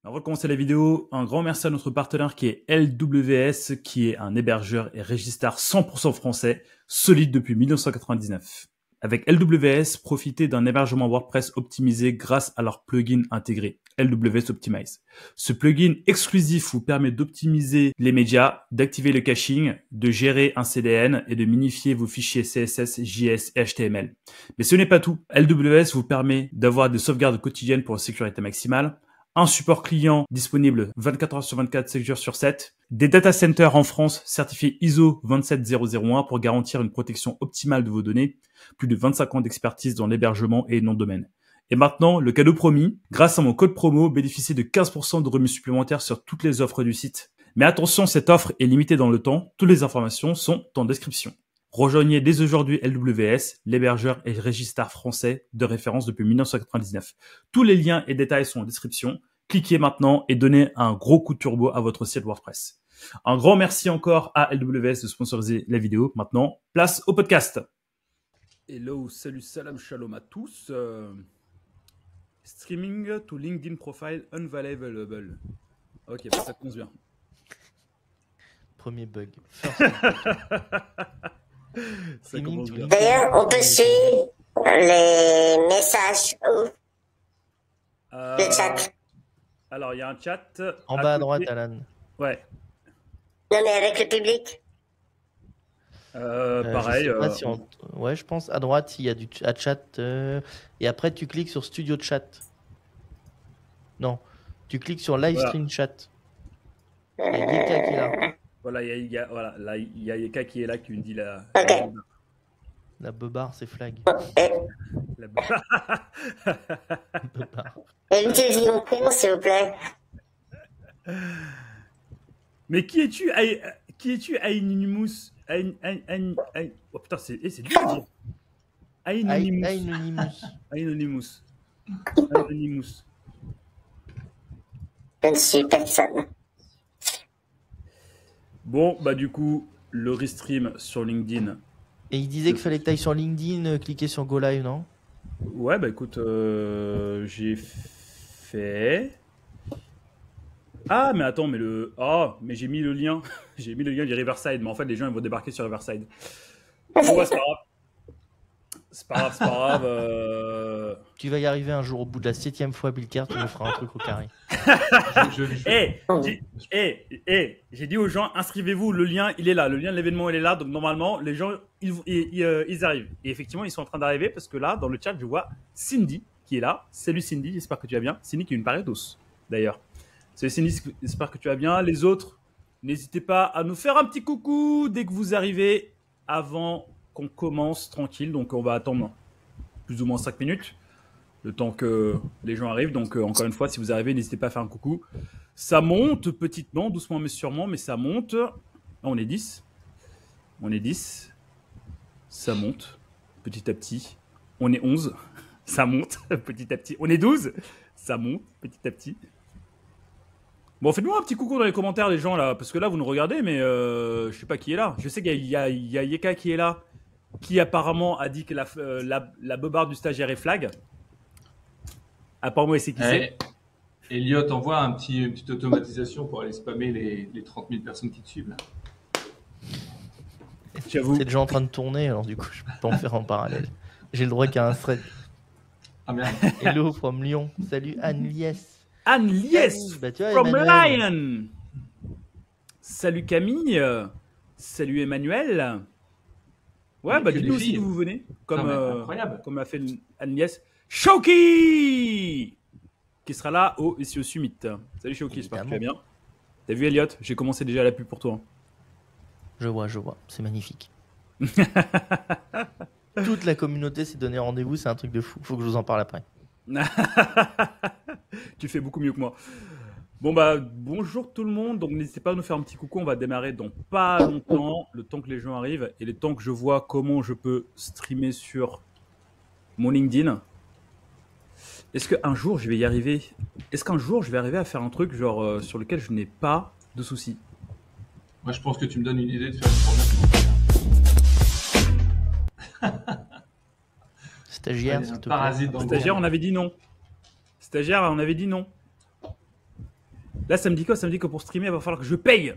Avant de commencer la vidéo, un grand merci à notre partenaire qui est LWS, qui est un hébergeur et Registar 100% français, solide depuis 1999. Avec LWS, profitez d'un hébergement WordPress optimisé grâce à leur plugin intégré, LWS Optimize. Ce plugin exclusif vous permet d'optimiser les médias, d'activer le caching, de gérer un CDN et de minifier vos fichiers CSS, JS et HTML. Mais ce n'est pas tout. LWS vous permet d'avoir des sauvegardes quotidiennes pour une sécurité maximale, un support client disponible 24 heures sur 24, 7 jours sur 7, des data centers en France certifiés ISO 27001 pour garantir une protection optimale de vos données, plus de 25 ans d'expertise dans l'hébergement et nom de domaine. Et maintenant, le cadeau promis, grâce à mon code promo, bénéficiez de 15% de remise supplémentaires sur toutes les offres du site. Mais attention, cette offre est limitée dans le temps, toutes les informations sont en description. Rejoignez dès aujourd'hui LWS, l'hébergeur et Registar français de référence depuis 1999. Tous les liens et détails sont en description. Cliquez maintenant et donnez un gros coup de turbo à votre site WordPress. Un grand merci encore à LWS de sponsoriser la vidéo. Maintenant, place au podcast. Hello, salut, salam, shalom à tous. Streaming to LinkedIn profile unavailable. Ok, bah ça commence bien. Premier bug. D'ailleurs, on peut suivre les messages où le chat. Alors, il y a un chat. En bas à droite, Alan. Ouais. Non, mais avec le public. Pareil. Je sais pas si ouais, je pense à droite, il y a du chat. Et après, tu cliques sur Studio Chat. Non, tu cliques sur Live Stream Chat. Il y a Yeka qui est là. Voilà, il y a Yeka qui est là qui me dit la. Ok. La beubare, c'est flag. La... Beubare. Et utilisez mon prénom, s'il vous plaît. Mais qui es-tu, Anonymous? Oh putain, c'est dur à dire. Anonymous. Je ne suis personne. Bon, bah du coup, le restream sur LinkedIn. Et il disait qu'il fallait que tu ailles sur LinkedIn, cliquer sur Go Live, non? Ouais, bah écoute, j'ai fait... Ah, mais attends, mais mais j'ai mis le lien. J'ai mis le lien du Riverside, mais en fait, les gens, ils vont débarquer sur Riverside. Bon, ouais, c'est pas grave. C'est pas grave. Tu vas y arriver un jour au bout de la 7e fois, Bilker, tu me feras un truc au carré. J'ai dit aux gens, inscrivez-vous, le lien, il est là. Le lien de l'événement, il est là. Donc, normalement, les gens, ils arrivent. Et effectivement, ils sont en train d'arriver parce que là, dans le chat, je vois Cindy qui est là. Salut Cindy, j'espère que tu vas bien. Cindy qui est une paredos, d'ailleurs. Salut Cindy, j'espère que tu vas bien. Les autres, n'hésitez pas à nous faire un petit coucou dès que vous arrivez avant qu'on commence tranquille. Donc, on va attendre plus ou moins 5 minutes. Le temps que les gens arrivent. Donc, encore une fois, si vous arrivez, n'hésitez pas à faire un coucou. Ça monte petitement, doucement mais sûrement, mais ça monte. On est 10. On est 10. Ça monte petit à petit. On est 11. Ça monte petit à petit. On est 12. Ça monte petit à petit. Bon, faites-moi un petit coucou dans les commentaires, les gens, là. Parce que là, vous nous regardez, mais je sais pas qui est là. Je sais qu'il y a Yeka qui est là, qui apparemment a dit que la beubare du stagiaire est flag. Apparemment, il sait qui c'est. Elliot, envoie une petite automatisation pour aller spammer les 30 000 personnes qui te suivent. Là. J'avoue. C'est déjà en train de tourner, alors du coup, je peux pas en faire en parallèle. J'ai le droit qu'à un thread. Ah merde. Hello from Lyon. Salut Anne-Lies. Anne-Lies bah, tu vois, from Emmanuel. Lion. Salut Camille. Salut Emmanuel. Ouais, bah dites-nous aussi d'où vous venez. Comme a fait Anne-Lies. Shoki qui sera là ici au Summit. Salut Shoki, j'espère que tu vas bien. T'as vu Elliot? J'ai commencé déjà la pub pour toi. Je vois. C'est magnifique. Toute la communauté s'est donné rendez-vous, c'est un truc de fou. Faut que je vous en parle après. Tu fais beaucoup mieux que moi. Bon bah bonjour tout le monde, donc n'hésitez pas à nous faire un petit coucou, on va démarrer dans pas longtemps, le temps que les gens arrivent et le temps que je vois comment je peux streamer sur mon LinkedIn. Est-ce qu'un jour je vais y arriver? Est-ce qu'un jour je vais arriver à faire un truc genre sur lequel je n'ai pas de soucis? Moi je pense que tu me donnes une idée de faire une première. Stagiaire, s'il te plaît. Stagiaire, on avait dit non. Stagiaire, on avait dit non. Là, ça me dit quoi? Ça me dit que pour streamer, il va falloir que je paye.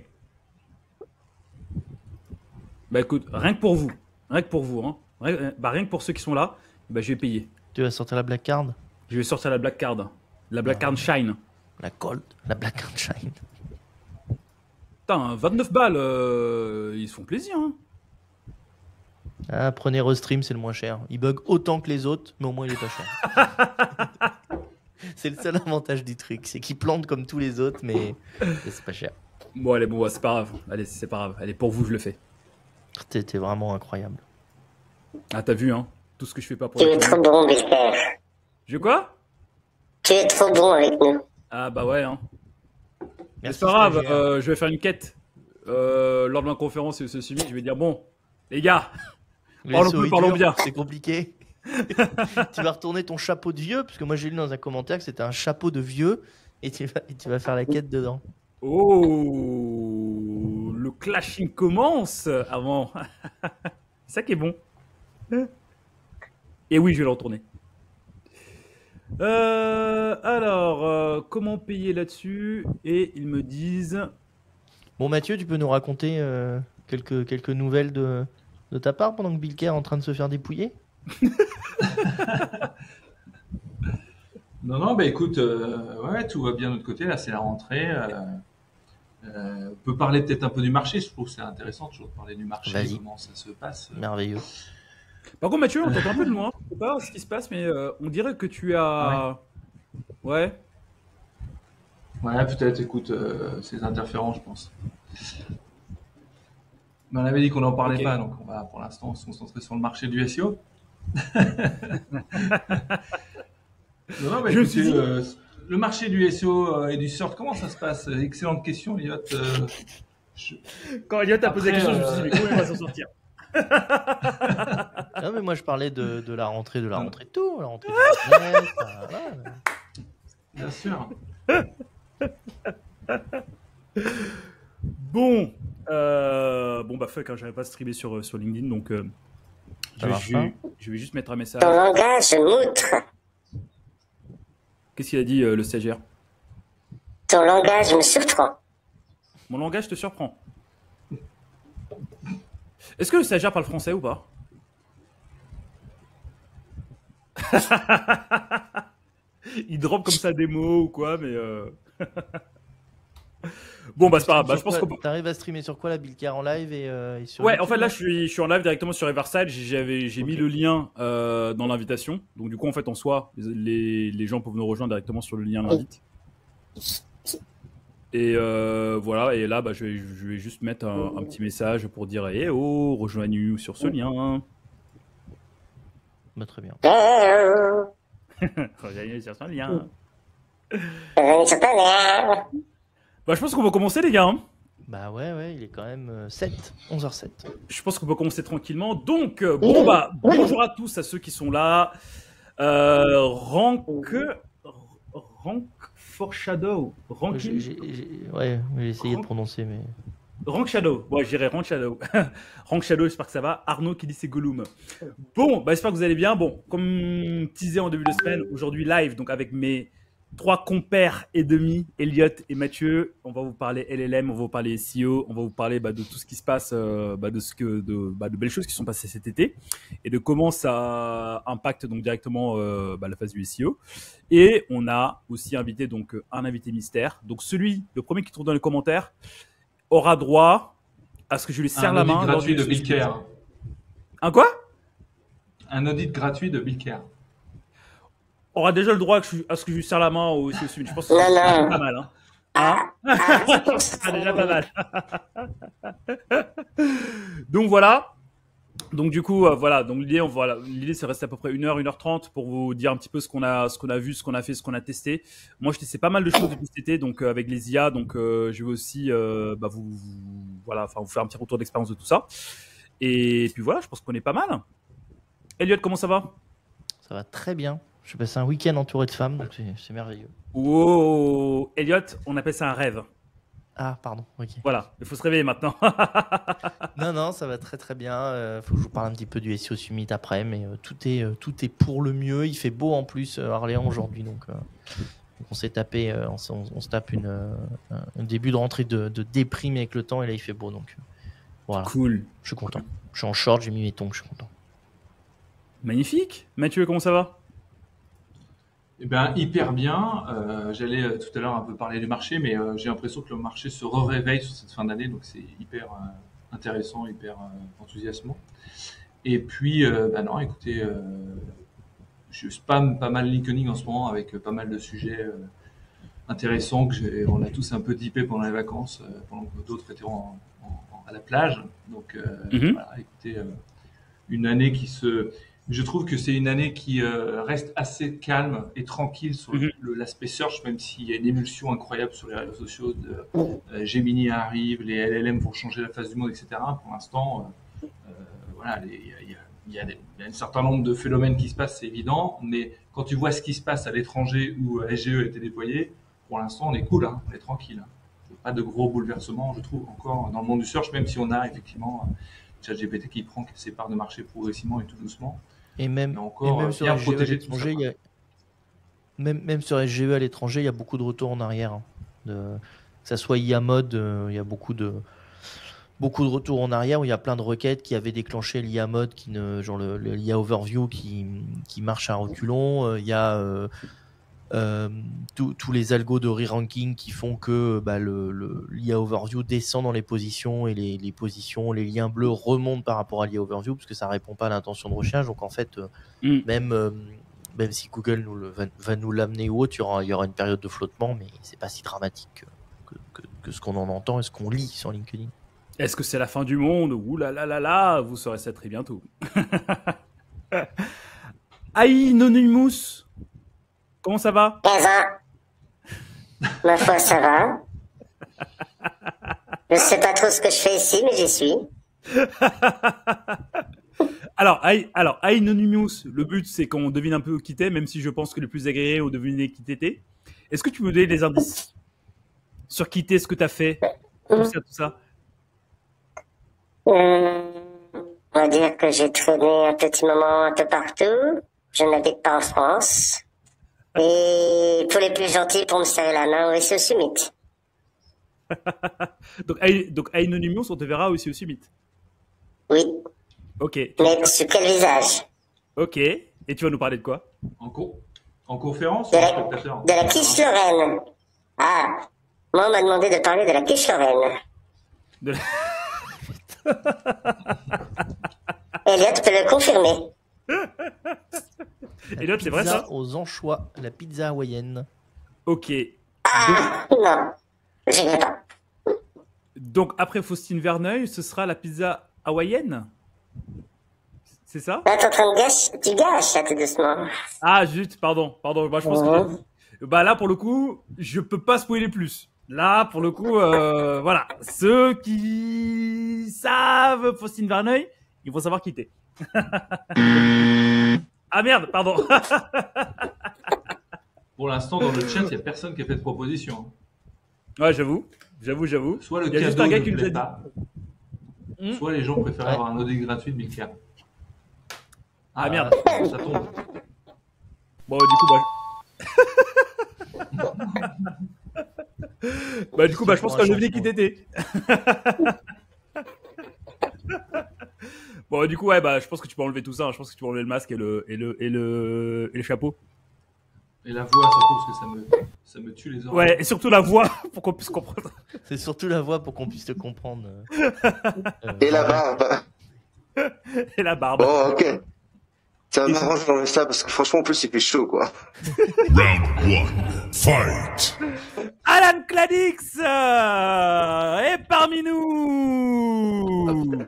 Bah écoute, rien que pour vous. Rien que pour vous. Hein. Rien que pour ceux qui sont là, bah, je vais payer. Tu vas sortir la Black Card? Je vais sortir la Black Card. La Black Card Shine. La Gold, la Black Card Shine. Putain, 29 balles, ils se font plaisir. Hein. Ah, prenez Restream, c'est le moins cher. Il bug autant que les autres, mais au moins il est pas cher. C'est le seul avantage du truc, c'est qu'il plante comme tous les autres, mais c'est pas cher. Bon, allez, bon, c'est pas grave. Allez, c'est pas grave. Allez, pour vous, je le fais. T'es vraiment incroyable. Ah, t'as vu, hein? Tout ce que je fais pas pour Tu es trop bon, Bilker. Je quoi? Tu es trop bon avec nous. Ah, bah ouais, hein. Mais Merci, c'est pas grave, stagiaire. je vais faire une quête. Lors de ma conférence et ce summit, je vais dire, bon, les gars, Le parlons SO peu, est parlons dur, bien. C'est compliqué. Tu vas retourner ton chapeau de vieux, parce que moi j'ai lu dans un commentaire que c'était un chapeau de vieux, et tu vas faire la quête dedans. Oh, le clashing commence avant. C'est ça qui est bon. Et oui, je vais le retourner. Alors, comment payer là-dessus? Et ils me disent... Bon Mathieu, tu peux nous raconter quelques nouvelles de ta part pendant que Bilker est en train de se faire dépouiller? Non, bah écoute, ouais, tout va bien de notre côté. Là, c'est la rentrée. On peut parler peut-être un peu du marché. Je trouve que c'est intéressant toujours de parler du marché, Vas-y. comment ça se passe. Merveilleux. Par contre, Mathieu, on t'entend un peu de loin. Je sais pas ce qui se passe, mais on dirait que tu as... Ouais. Ouais, peut-être, écoute, ces interférences, je pense. Mais on avait dit qu'on n'en parlait pas, donc on va pour l'instant se concentrer sur le marché du SEO. Non, bah, écoutez, le marché du SEO et du sort, comment ça se passe? Excellente question, Elliot. Quand Elliot a posé la Après, question, je me suis dit, mais comment il va s'en sortir? Non mais moi je parlais de la rentrée de tout, la rentrée de la business, voilà. Bien sûr. Bon, bah fuck, hein, j'avais pas streamé sur LinkedIn, donc Ça marche pas. je vais juste mettre un message. Ton langage m'outre. Qu'est-ce qu'il a dit le stagiaire? Ton langage me surprend. Mon langage te surprend. Est-ce que le stagiaire parle français ou pas? Il drop comme ça des mots ou quoi, mais... Bon, bah c'est pas grave. Bah, je pense qu'on peut... T'arrives à streamer sur quoi la Bilker en live et sur Ouais, YouTube, en fait là je suis en live directement sur Riverside. J'ai mis le lien dans l'invitation. Donc du coup en fait en soi les gens peuvent nous rejoindre directement sur le lien l'invite. Et voilà, et là bah, je vais juste mettre un petit message pour dire eh oh, rejoignez-nous sur ce lien. Bah, très bien. Rejoignez-nous sur ce lien. Bah je pense qu'on va commencer les gars. Hein. Bah ouais, il est quand même 11h07. Je pense qu'on peut commencer tranquillement. Donc, bon, bah, bonjour à tous, à ceux qui sont là. Rank for Shadow. Ouais, j'ai essayé de prononcer, mais... Rank Shadow. Ouais, je dirais Rank Shadow. Rank Shadow, j'espère que ça va. Arnaud qui dit c'est Gollum. Bon, bah, j'espère que vous allez bien. Bon, comme teasé en début de semaine, aujourd'hui live, donc avec mes 3 compères et demi, Elliot et Mathieu. On va vous parler LLM, on va vous parler SEO, on va vous parler de tout ce qui se passe, de belles choses qui sont passées cet été et de comment ça impacte donc directement la phase du SEO. Et on a aussi invité donc un invité mystère. Donc le premier qui trouve dans les commentaires aura droit à ce que je lui serre la main. Un audit gratuit de Bilker. Un quoi? Un audit gratuit de Bilker. Aura déjà le droit à ce que je lui serre la main au summit. Je pense que c'est pas mal. Hein. C'est déjà pas mal. Donc voilà. Donc du coup, voilà. Donc l'idée, c'est de rester à peu près 1h30 pour vous dire un petit peu ce qu'on a vu, ce qu'on a fait, ce qu'on a testé. Moi, je testais pas mal de choses depuis cet été, donc avec les IA. Donc je vais aussi vous faire un petit retour d'expérience de tout ça. Et puis voilà, je pense qu'on est pas mal. Elliot, comment ça va? Ça va très bien. Je passé un week-end entouré de femmes, donc c'est merveilleux. Oh, Elliot, on appelle ça un rêve. Ah, pardon, ok. Voilà, il faut se réveiller maintenant. Non, ça va très très bien. Faut que je vous parle un petit peu du SEO Summit après, mais tout est pour le mieux. Il fait beau en plus à Orléans aujourd'hui, donc Donc on s'est tapé, on se tape un début de rentrée de déprime avec le temps, et là il fait beau, donc voilà. Cool. Je suis content. Je suis en short, j'ai mis mes tongs, je suis content. Magnifique. Mathieu, comment ça va? Eh ben, hyper bien. J'allais tout à l'heure un peu parler du marché, mais j'ai l'impression que le marché se réveille sur cette fin d'année, donc c'est hyper intéressant, hyper enthousiasmant. Et puis, non, écoutez, je spamme pas mal LinkedIn en ce moment avec pas mal de sujets intéressants on a tous un peu dippé pendant les vacances, pendant que d'autres étaient à la plage. Donc, voilà, écoutez, une année je trouve que c'est une année qui reste assez calme et tranquille sur l'aspect search, même s'il y a une émulsion incroyable sur les réseaux sociaux. Gemini arrive, les LLM vont changer la face du monde, etc. Pour l'instant, voilà, il y a un certain nombre de phénomènes qui se passent, c'est évident. Mais quand tu vois ce qui se passe à l'étranger où SGE a été déployé, pour l'instant, on est cool, hein, on est tranquille. Hein. Pas de gros bouleversements, je trouve, encore dans le monde du search, même si on a effectivement ChatGPT qui prend ses parts de marché progressivement et tout doucement. Et même sur SGE à l'étranger, même sur SGE à l'étranger, il y a beaucoup de retours en arrière. Hein. Que ça soit IA mode, il y a beaucoup de retours en arrière où il y a plein de requêtes qui avaient déclenché l'IA mode, genre l'IA overview qui marche à reculons. Il y a tous les algos de re-ranking qui font que l'IA overview descend dans les positions, et les positions, les liens bleus remontent par rapport à l'IA overview parce que ça répond pas à l'intention de recherche. Donc en fait, même si Google va nous l'amener ou autre, il y aura une période de flottement, mais c'est pas si dramatique que ce qu'on en entend et ce qu'on lit sur LinkedIn. Est-ce que c'est la fin du monde? Ouh là là là là, vous saurez ça très bientôt. Anonymous, comment ça va? 15 ans. Ma foi, ça va. Je sais pas trop ce que je fais ici, mais j'y suis. Alors, Anonymous, le but, c'est qu'on devine un peu qui t'es, même si je pense que les plus agréés ont deviné qui t'étais. Est-ce que tu peux donner des indices sur qui t'es, ce que t'as fait, tout ça? On va dire que j'ai traîné un petit moment un peu partout. Je n'habite pas en France. Et pour les plus gentils, pour me serrer la main, oui, c'est au Summit. donc Anonymous, on te verra aussi au Summit. Oui. Ok. Mais sur quel visage? Ok. Et tu vas nous parler de quoi? En conférence de ou en spectateur? De la quiche Lorraine. Ah, moi, on m'a demandé de parler de la quiche Lorraine. Elliot peut le confirmer. Elliot, c'est vrai ça? Aux anchois, la pizza hawaïenne. Ok. Ah, non, je ne vais pas. Donc, après Faustine Verneuil, ce sera la pizza hawaïenne? C'est ça? Là, t'es en train de tu gâches, là, tout doucement. Ah, zut, pardon. Bah, je pense que... là, pour le coup, je peux pas spoiler plus. Là, pour le coup, voilà. Ceux qui savent Faustine Verneuil, ils vont savoir qui t'es. Ah merde, pardon. Pour l'instant, dans le chat, il n'y a personne qui a fait de proposition. Ouais, j'avoue. Soit le il y a cadeau juste un gars ne qui nous plaît a dit. pas, soit les gens préfèrent avoir un audit gratuit de 1000 cartes. Ah merde. Ça tombe. Bon, du coup, je pense que je devinais qui t'étais. Bon, du coup, je pense que tu peux enlever tout ça. Hein. Je pense que tu peux enlever le masque et le chapeau. Et la voix, surtout, parce que ça me tue les oreilles. Ouais, et surtout la voix, pour qu'on puisse comprendre. C'est surtout la voix pour qu'on puisse te comprendre. Et la barbe. Et la barbe. Oh, ok. Ça m'arrange d'enlever ça, parce que franchement, en plus, il fait chaud, quoi. Round 1, fight! Alan Cladix est parmi nous.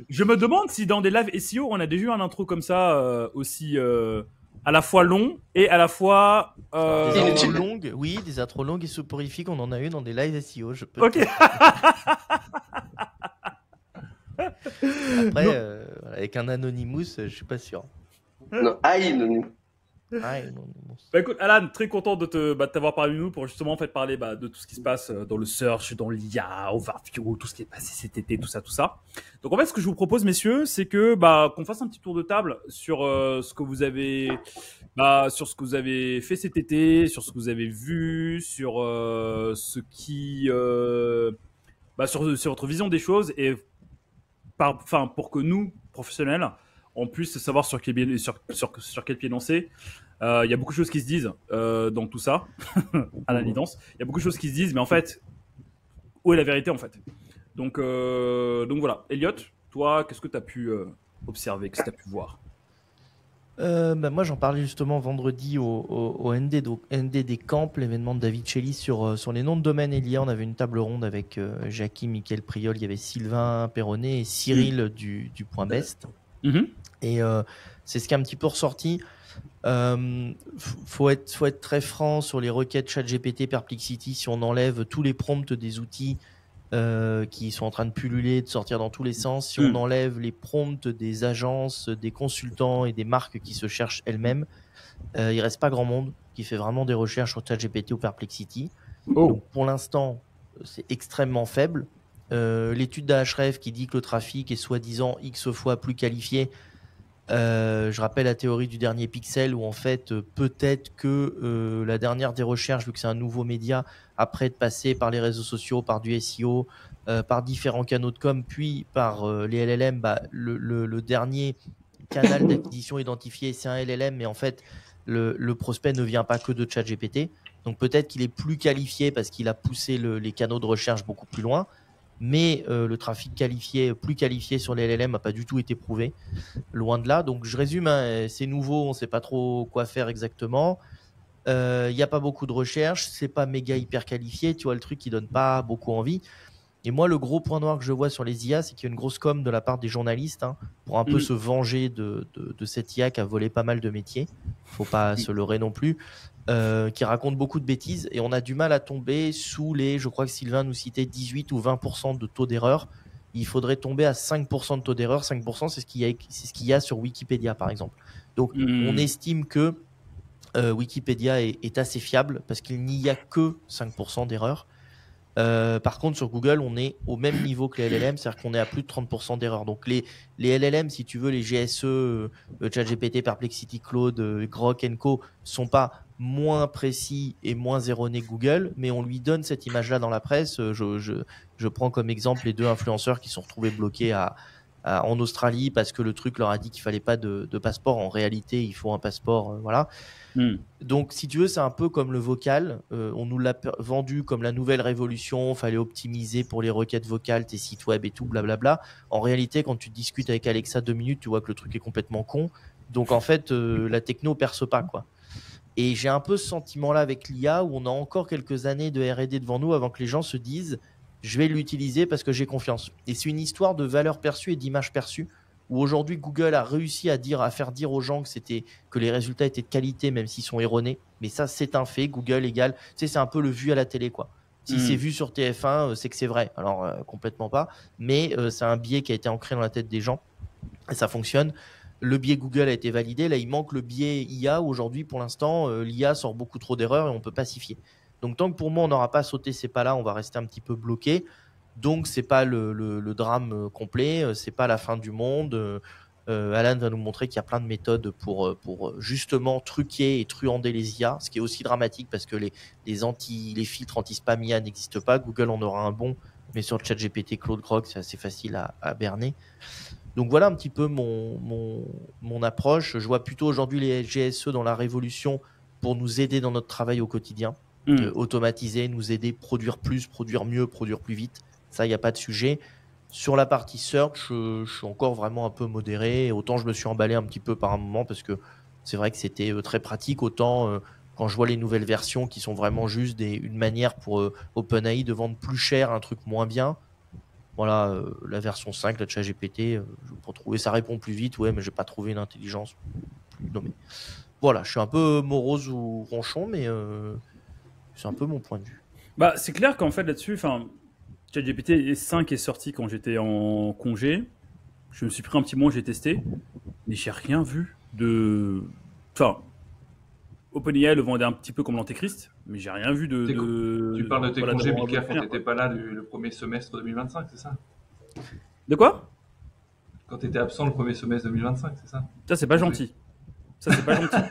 Je me demande si dans des lives SEO, on a déjà eu un intro comme ça, aussi à la fois long et à la fois... Des intros longues, oui, des intros longues et soporifiques, on en a eu dans des lives SEO, je peux... Ok. Après, avec un Anonymous, je suis pas sûr. Non, Anonymous. Bah écoute, Alan, très content de t'avoir parmi nous pour justement parler de tout ce qui se passe dans le search, dans l'IA, overview, tout ce qui est passé cet été, tout ça. Donc en fait, ce que je vous propose, messieurs, c'est que qu'on fasse un petit tour de table sur ce que vous avez Bah, sur ce que vous avez fait cet été, sur ce que vous avez vu, sur ce qui, bah, sur votre vision des choses et enfin, pour que nous, professionnels, on puisse savoir sur quel pied, sur quel pied danser. Il y a beaucoup de choses qui se disent dans tout ça, à l'évidence. Il y a beaucoup de choses qui se disent, mais en fait, où est la vérité en fait? Donc voilà. Elliot, toi, qu'est-ce que tu as pu observer, qu'est-ce que tu as pu voir? Moi, j'en parlais justement vendredi au ND, donc NDD Camp, l'événement de David Shelley sur les noms de domaine. Et on avait une table ronde avec Jackie, Mickaël Priol, il y avait Sylvain Perronnet et Cyril du Point Best. Et c'est ce qui est un petit peu ressorti. Faut être très franc sur les requêtes ChatGPT, Perplexity. Si on enlève tous les prompts des outils qui sont en train de pulluler, de sortir dans tous les sens, si on enlève les prompts des agences, des consultants et des marques qui se cherchent elles-mêmes, il reste pas grand monde qui fait vraiment des recherches sur ChatGPT ou Perplexity. Donc pour l'instant, c'est extrêmement faible. L'étude d'Ahrefs qui dit que le trafic est soi-disant X fois plus qualifié. Je rappelle la théorie du dernier pixel où en fait peut-être que la dernière des recherches, vu que c'est un nouveau média, après de passer par les réseaux sociaux, par du SEO, par différents canaux de com, puis par les LLM, bah, le dernier canal d'acquisition identifié c'est un LLM, mais en fait le prospect ne vient pas que de ChatGPT, donc peut-être qu'il est plus qualifié parce qu'il a poussé les canaux de recherche beaucoup plus loin. Mais le trafic plus qualifié sur les LLM n'a pas du tout été prouvé, loin de là. Donc je résume, hein, c'est nouveau, on ne sait pas trop quoi faire exactement. Il n'y a pas beaucoup de recherche, c'est pas méga hyper qualifié, tu vois, le truc qui donne pas beaucoup envie. Et moi, le gros point noir que je vois sur les IA, c'est qu'il y a une grosse com de la part des journalistes pour un peu se venger de cette IA qui a volé pas mal de métiers. Faut pas se leurrer non plus. Qui raconte beaucoup de bêtises et on a du mal à tomber sous les, je crois que Sylvain nous citait 18 ou 20% de taux d'erreur. Il faudrait tomber à 5% de taux d'erreur. 5%, c'est ce qu'il y a sur Wikipédia, par exemple. Donc, on estime que Wikipédia est assez fiable parce qu'il n'y a que 5% d'erreur. Par contre, sur Google, on est au même niveau que les LLM, c'est-à-dire qu'on est à plus de 30% d'erreur. Donc, les LLM, si tu veux, les GSE, ChatGPT, Perplexity, Claude, Grok & Co, sont pas moins précis et moins erronés que Google, mais on lui donne cette image-là dans la presse. Je prends comme exemple les 2 influenceurs qui sont retrouvés bloqués en Australie parce que le truc leur a dit qu'il fallait pas de passeport. En réalité, il faut un passeport, voilà. Donc, si tu veux, c'est un peu comme le vocal. On nous l'a vendu comme la nouvelle révolution. Fallait optimiser pour les requêtes vocales tes sites web et tout, blablabla. En réalité, quand tu discutes avec Alexa 2 minutes, tu vois que le truc est complètement con. Donc, en fait, la techno perce pas, quoi. Et j'ai un peu ce sentiment-là avec l'IA où on a encore quelques années de R&D devant nous avant que les gens se disent « je vais l'utiliser parce que j'ai confiance ». Et c'est une histoire de valeur perçue et d'image perçue où aujourd'hui Google a réussi à faire dire aux gens que les résultats étaient de qualité même s'ils sont erronés. Mais ça, c'est un fait. Google égale, tu sais, c'est un peu le vu à la télé, quoi. Si c'est vu sur TF1, c'est que c'est vrai. Alors, complètement pas. Mais c'est un biais qui a été ancré dans la tête des gens et ça fonctionne. Le biais Google a été validé. Là, il manque le biais IA. Aujourd'hui, pour l'instant, l'IA sort beaucoup trop d'erreurs et on ne peut pas s'y fier. Donc, tant que pour moi, on n'aura pas sauté ces pas-là, on va rester un petit peu bloqué. Donc, c'est pas le drame complet. C'est pas la fin du monde. Alan va nous montrer qu'il y a plein de méthodes pour justement truquer et truander les IA. Ce qui est aussi dramatique parce que les filtres anti-spam IA n'existent pas. Google en aura un bon. Mais sur ChatGPT, Claude Grok, c'est assez facile à berner. Donc voilà un petit peu mon approche. Je vois plutôt aujourd'hui les GSE dans la révolution pour nous aider dans notre travail au quotidien. Automatiser, nous aider, produire plus, produire mieux, produire plus vite. Ça, il n'y a pas de sujet. Sur la partie search, je suis encore vraiment un peu modéré. Autant je me suis emballé un petit peu par un moment parce que c'est vrai que c'était très pratique. Autant quand je vois les nouvelles versions qui sont vraiment juste une manière pour OpenAI de vendre plus cher un truc moins bien. Voilà, la version 5, la ChatGPT, pour trouver ça répond plus vite, ouais, mais j'ai pas trouvé une intelligence. Non, mais voilà, je suis un peu morose ou ronchon, mais c'est un peu mon point de vue. Bah, c'est clair qu'en fait là-dessus, ChatGPT 5 est sorti quand j'étais en congé. Je me suis pris un petit mois, j'ai testé, mais j'ai rien vu de. OpenAI le vendait un petit peu comme l'antéchrist, mais j'ai rien vu de. Tu parles de tes congés, Mika, quand t'étais pas là le premier semestre 2025, c'est ça? De quoi? Quand t'étais absent le premier semestre 2025, c'est ça? Ça, c'est pas gentil. Ça, c'est pas gentil.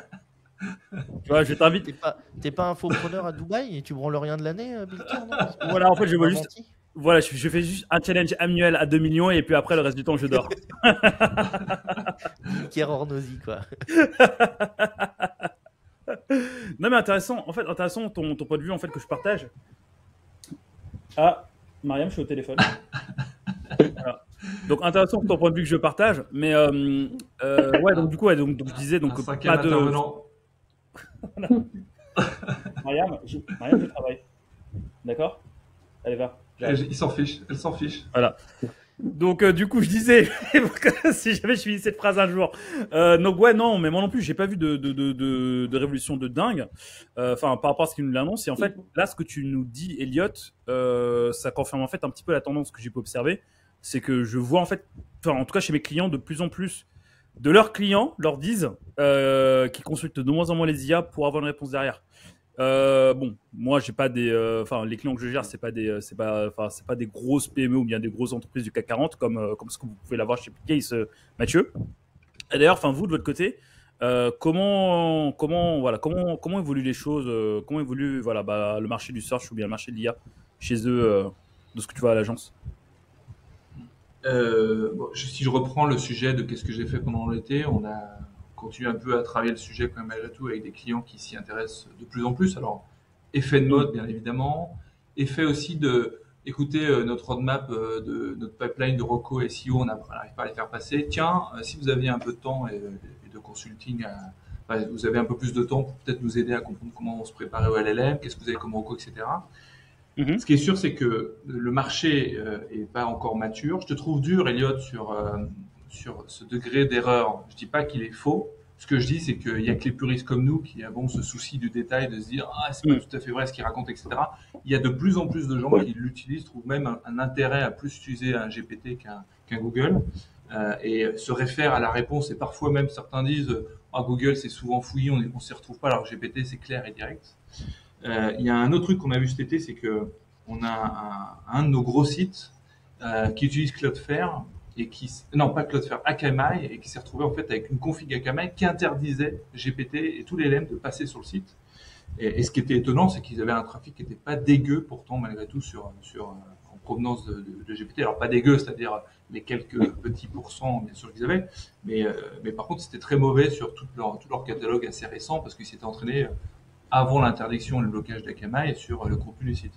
Tu vois, je t'invite. T'es pas infopreneur à Dubaï et tu branles rien de l'année, Bilter, non? Voilà, en fait, je Pas vois juste. menti. Voilà, je fais juste un challenge annuel à 2 millions et puis après, le reste du temps, je dors. Iker Ornosi, quoi. Non, mais intéressant. En fait, intéressant ton point de vue en fait que je partage. Ah, Mariam, je suis au téléphone. Voilà. Donc intéressant ton point de vue que je partage, mais ouais, donc du coup, ouais, donc je disais donc Un cinquième pas de. intervenant. Mariam, je travaille. D'accord. Allez, va. Il s'en fiche, elle s'en fiche. Voilà. Donc du coup, je disais, si jamais je finis cette phrase un jour. Donc ouais, non, mais moi non plus, j'ai pas vu de révolution de dingue. Enfin, par rapport à ce qu'il nous l'annonce. Et en fait, là, ce que tu nous dis, Elliot, ça confirme en fait un petit peu la tendance que j'ai pu observer. C'est que je vois en fait, enfin, en tout cas chez mes clients, de plus en plus de leurs clients leur disent qu'ils consultent de moins en moins les IA pour avoir une réponse derrière. Bon, moi j'ai pas des, enfin les clients que je gère c'est pas des, c'est pas des grosses PME ou bien des grosses entreprises du CAC 40 comme ce que vous pouvez l'avoir chez Case Mathieu. Et d'ailleurs, enfin vous de votre côté, comment évoluent les choses, comment évolue voilà le marché du search ou bien le marché de l'IA chez eux de ce que tu vois à l'agence. Si je reprends le sujet de qu'est-ce que j'ai fait pendant l'été, on a continué un peu à travailler le sujet quand même malgré tout avec des clients qui s'y intéressent de plus en plus. Alors, effet de mode bien évidemment, effet aussi de écouter notre roadmap de notre pipeline de Rocco SEO, on n'arrive pas à les faire passer. Tiens, si vous aviez un peu de temps et de consulting, vous avez un peu plus de temps pour peut-être nous aider à comprendre comment on se préparait au LLM, qu'est-ce que vous avez comme Rocco, etc. Ce qui est sûr, c'est que le marché est pas encore mature. Je te trouve dur, Elliot, sur ce degré d'erreur. Je dis pas qu'il est faux. Ce que je dis, c'est qu'il y a que les puristes comme nous qui avons ce souci du détail, de se dire ah c'est pas tout à fait vrai ce qu'il raconte, etc. Il y a de plus en plus de gens qui l'utilisent, trouvent même un intérêt à plus utiliser un GPT qu'un Google et se réfèrent à la réponse. Et parfois même certains disent ah Google c'est souvent fouillis, on s'y retrouve pas. Alors GPT c'est clair et direct. Il y a un autre truc qu'on a vu cet été, c'est que on a un de nos gros sites qui utilise Cloudflare et pas Cloudflare, Akamai, et qui s'est retrouvé en fait avec une config Akamai qui interdisait GPT et tous les LM de passer sur le site. Et ce qui était étonnant, c'est qu'ils avaient un trafic qui n'était pas dégueu pourtant malgré tout en provenance de GPT. Alors pas dégueu, c'est-à-dire les quelques petits pourcents bien sûr qu'ils avaient, mais par contre c'était très mauvais sur tout leur catalogue assez récent parce qu'ils s'étaient entraînés avant l'interdiction et le blocage d'Akamai sur le contenu du site.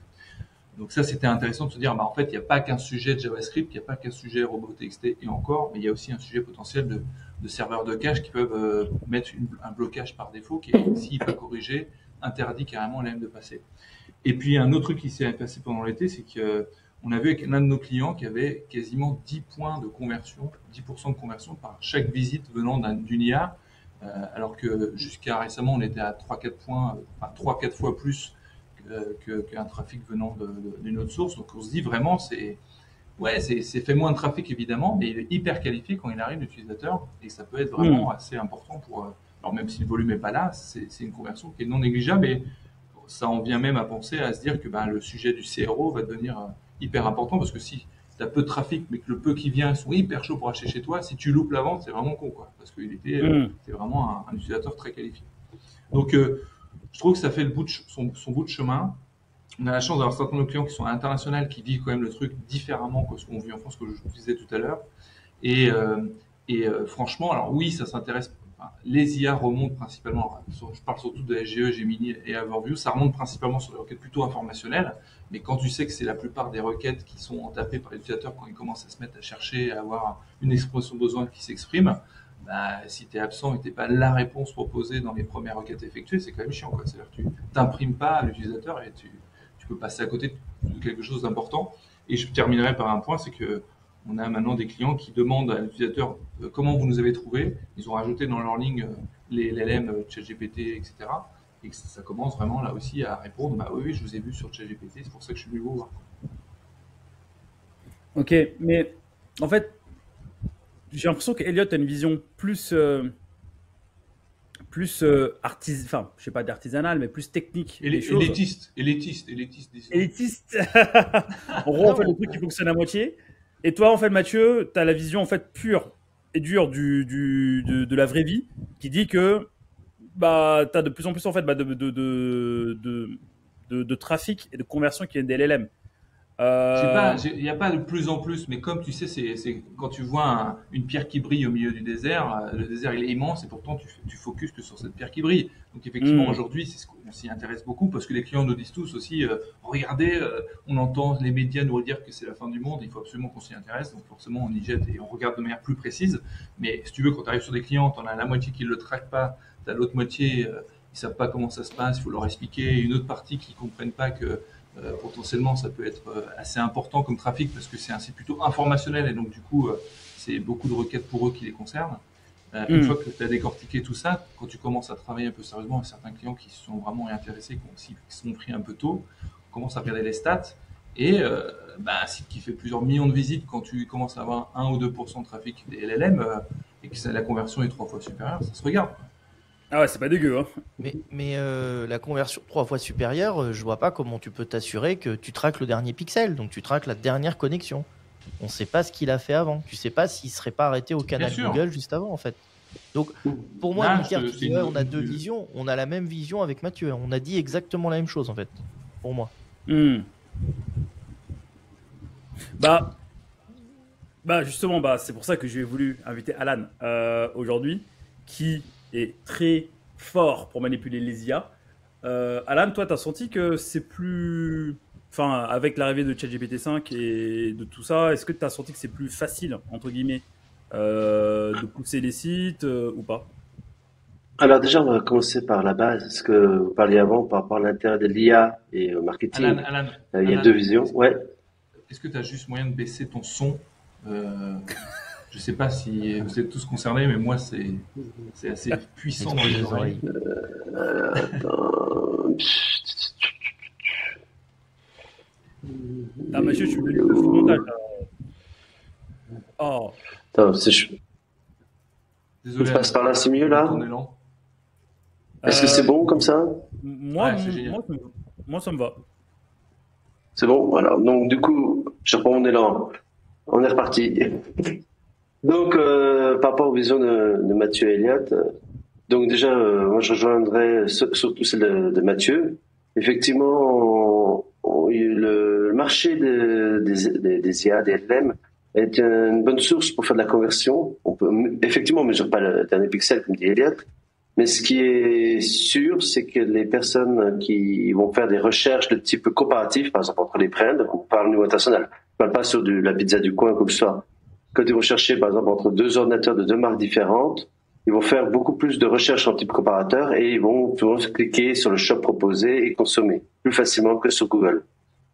Donc ça, c'était intéressant de se dire, en fait, il n'y a pas qu'un sujet de JavaScript, il n'y a pas qu'un sujet robot.txt et encore, mais il y a aussi un sujet potentiel de serveurs de cache qui peuvent mettre un blocage par défaut qui, s'il n'est pas corrigé, interdit carrément l'AM de passer. Et puis, un autre truc qui s'est passé pendant l'été, c'est qu'on a vu avec l'un de nos clients qui avait quasiment 10 points de conversion, 10% de conversion par chaque visite venant d'une IA, alors que jusqu'à récemment, on était à 3-4 points, 3-4 fois plus qu'un trafic venant d'une autre source. Donc on se dit vraiment, c'est fait moins de trafic évidemment, mais il est hyper qualifié quand il arrive l'utilisateur et ça peut être vraiment assez important pour. Alors même si le volume n'est pas là, c'est une conversion qui est non négligeable et ça en vient même à penser à se dire que le sujet du CRO va devenir hyper important parce que si tu as peu de trafic mais que le peu qui vient ils sont hyper chauds pour acheter chez toi, si tu loupes la vente, c'est vraiment con quoi, parce qu'il était c'est vraiment un utilisateur très qualifié. Donc je trouve que ça fait son bout de chemin. On a la chance d'avoir certains de nos clients qui sont internationaux, qui vivent quand même le truc différemment que ce qu'on vit en France, que je disais tout à l'heure. Et franchement, alors oui, ça s'intéresse. Les IA remontent principalement. Je parle surtout de SGE, Gemini et Overview. Ça remonte principalement sur des requêtes plutôt informationnelles. Mais quand tu sais que c'est la plupart des requêtes qui sont tapées par les utilisateurs quand ils commencent à se mettre à chercher, à avoir une expression de besoin qui s'exprime, si tu es absent et tu n'es pas la réponse proposée dans les premières requêtes effectuées, c'est quand même chiant, quoi. C'est-à-dire que tu t'imprimes pas à l'utilisateur et tu peux passer à côté de quelque chose d'important. Et je terminerai par un point, c'est que on a maintenant des clients qui demandent à l'utilisateur comment vous nous avez trouvé. Ils ont rajouté dans leur ligne les LLM, ChatGPT, etc. Et que ça commence vraiment là aussi à répondre, oui, je vous ai vu sur ChatGPT, c'est pour ça que je suis venu vous voir. Ok, mais en fait, j'ai l'impression qu'Elliot a une vision plus enfin, je sais pas d'artisanale, mais plus technique. Élitiste. En gros, on fait le truc qui fonctionne à moitié. Et toi, en fait, Mathieu, tu as la vision en fait pure et dure de la vraie vie qui dit que t'as de plus en plus en fait de trafic et de conversion qui viennent des LLM. Il n'y a pas de plus en plus, mais comme tu sais, c'est quand tu vois une pierre qui brille au milieu du désert, le désert il est immense et pourtant tu focuses que sur cette pierre qui brille. Donc effectivement, aujourd'hui, c'est ce qu'on s'y intéresse beaucoup parce que les clients nous disent tous aussi, regardez, on entend les médias nous dire que c'est la fin du monde, il faut absolument qu'on s'y intéresse, donc forcément on y jette et on regarde de manière plus précise. Mais si tu veux, quand tu arrives sur des clients, t'en as la moitié qui ne le traquent pas, t'as l'autre moitié, ils savent pas comment ça se passe, il faut leur expliquer, une autre partie qui comprennent pas que potentiellement ça peut être assez important comme trafic parce que c'est un site plutôt informationnel et donc du coup c'est beaucoup de requêtes pour eux qui les concernent. Une fois que tu as décortiqué tout ça, quand tu commences à travailler un peu sérieusement avec certains clients qui se sont vraiment intéressés, qui sont pris un peu tôt, on commence à regarder les stats et un site qui fait plusieurs millions de visites, quand tu commences à avoir 1 ou 2% de trafic des LLM et que la conversion est 3 fois supérieure, ça se regarde. Ah ouais, c'est pas dégueu. Hein. Mais la conversion 3 fois supérieure, je vois pas comment tu peux t'assurer que tu traques le dernier pixel, donc tu traques la dernière connexion. On sait pas ce qu'il a fait avant. Tu sais pas s'il serait pas arrêté au canal Google juste avant, en fait. Donc, pour moi, on a deux visions. On a la même vision avec Mathieu. On a dit exactement la même chose, en fait. Pour moi. Justement, c'est pour ça que j'ai voulu inviter Alan aujourd'hui, qui est très fort pour manipuler les IA. Alan, toi, tu as senti que c'est plus... Enfin, avec l'arrivée de ChatGPT 5 et de tout ça, est-ce que tu as senti que c'est plus facile, entre guillemets, de pousser les sites ou pas? Alors déjà, on va commencer par la base, ce que vous parliez avant par rapport à l'intérêt de l'IA et au marketing. Alan, il y a deux visions. Ouais. Est-ce que tu as juste moyen de baisser ton son je sais pas si vous êtes tous concernés, mais moi, c'est assez puissant dans les oreilles. Ah, monsieur, je suis venu au montage. Oh. Attends, désolé. Je passe par là, c'est mieux là. Est-ce que c'est bon comme ça? Moi, ça me va. C'est bon, voilà. Donc du coup, je reprends mon élan. On est reparti. Donc, par rapport aux visions de Mathieu et Elliott, donc déjà, moi je rejoindrais surtout celle de Mathieu. Effectivement, le marché des IA, des LLM, est une bonne source pour faire de la conversion. On peut effectivement, on mesure pas le dernier pixel comme dit Elliott, mais ce qui est sûr, c'est que les personnes qui vont faire des recherches de type comparatif, par exemple entre les brands, on parle au niveau international, on parle pas sur la pizza du coin comme ça. Quand ils vont chercher, par exemple, entre deux ordinateurs de deux marques différentes, ils vont faire beaucoup plus de recherches en type comparateur et ils vont souvent cliquer sur le shop proposé et consommer plus facilement que sur Google.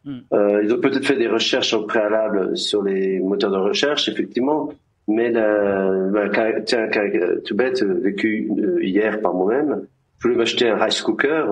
Ils ont peut-être fait des recherches en préalable sur les moteurs de recherche, effectivement, mais tiens, tout bête, vécu hier par moi-même, je voulais m'acheter un rice cooker,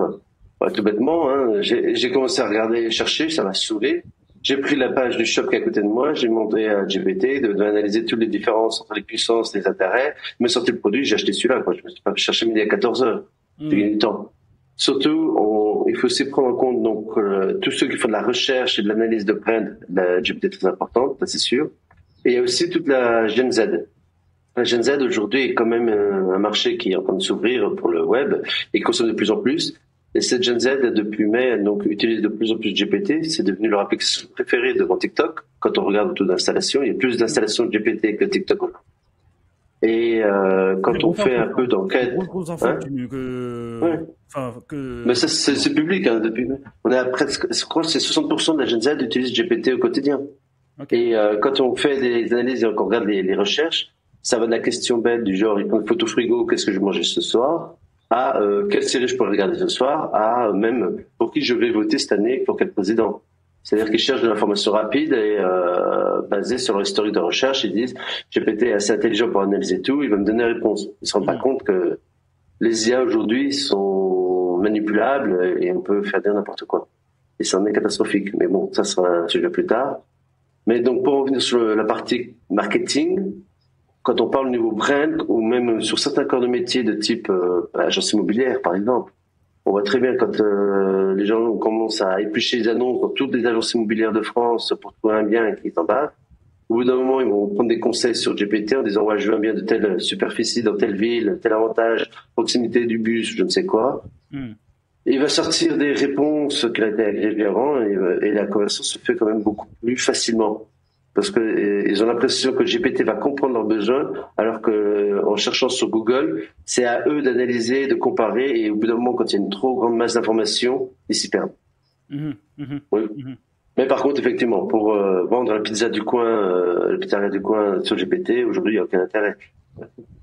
tout bêtement, hein, j'ai commencé à regarder, chercher, ça m'a saoulé. J'ai pris la page du shop qui est à côté de moi, j'ai demandé à GPT d'analyser toutes les différences entre les puissances, les intérêts, me sortir le produit, j'ai acheté celui-là, quoi. Je me suis pas cherché midi à 14h. J'ai gagné du temps. Surtout, il faut aussi prendre en compte donc tous ceux qui font de la recherche et de l'analyse de brand, la GPT est très importante, ça c'est sûr. Et il y a aussi toute la Gen Z. La Gen Z aujourd'hui est quand même un marché qui est en train de s'ouvrir pour le web et consomme de plus en plus. Et cette Gen Z, depuis mai, donc, utilise de plus en plus GPT. C'est devenu leur application préférée devant TikTok. Quand on regarde le taux d'installation, il y a plus d'installations de GPT que TikTok. Et quand on fait un peu d'enquête... Mais ça, c'est public. Hein, depuis. On est à presque... Je crois que c'est 60% de la Gen Z utilise GPT au quotidien. Okay. Et quand on fait des analyses et qu'on regarde les recherches, ça va de la question bête du genre, une photo frigo, qu'est-ce que je vais manger ce soir, à quelle série je pourrais regarder ce soir, à même pour qui je vais voter cette année, pour quel président. C'est-à-dire qu'ils cherchent de l'information rapide et basée sur leur historique de recherche. Ils disent GPT est assez intelligent pour analyser tout, il va me donner la réponse. Ils se rendent pas compte que les IA aujourd'hui sont manipulables et on peut faire dire n'importe quoi. Et ça en est catastrophique. Mais bon, ça sera un sujet plus tard. Mais donc pour revenir sur la partie marketing, quand on parle au niveau brand ou même sur certains corps de métier de type agence immobilière par exemple, on voit très bien quand les gens commencent à éplucher les annonces dans toutes les agences immobilières de France pour trouver un bien qui est en bas, Au bout d'un moment, ils vont prendre des conseils sur GPT en disant, ouais, je veux bien de telle superficie dans telle ville, tel avantage, proximité du bus, je ne sais quoi. Et il va sortir des réponses qui ont été agrégées avant et la conversation se fait quand même beaucoup plus facilement. Parce que ils ont l'impression que GPT va comprendre leurs besoins, alors que en cherchant sur Google, c'est à eux d'analyser, de comparer, et au bout d'un moment, quand il y a une trop grande masse d'informations, ils s'y perdent. Oui. Mais par contre, effectivement, pour vendre la pizza du coin, la pizzeria du coin sur GPT, aujourd'hui, il n'y a aucun intérêt.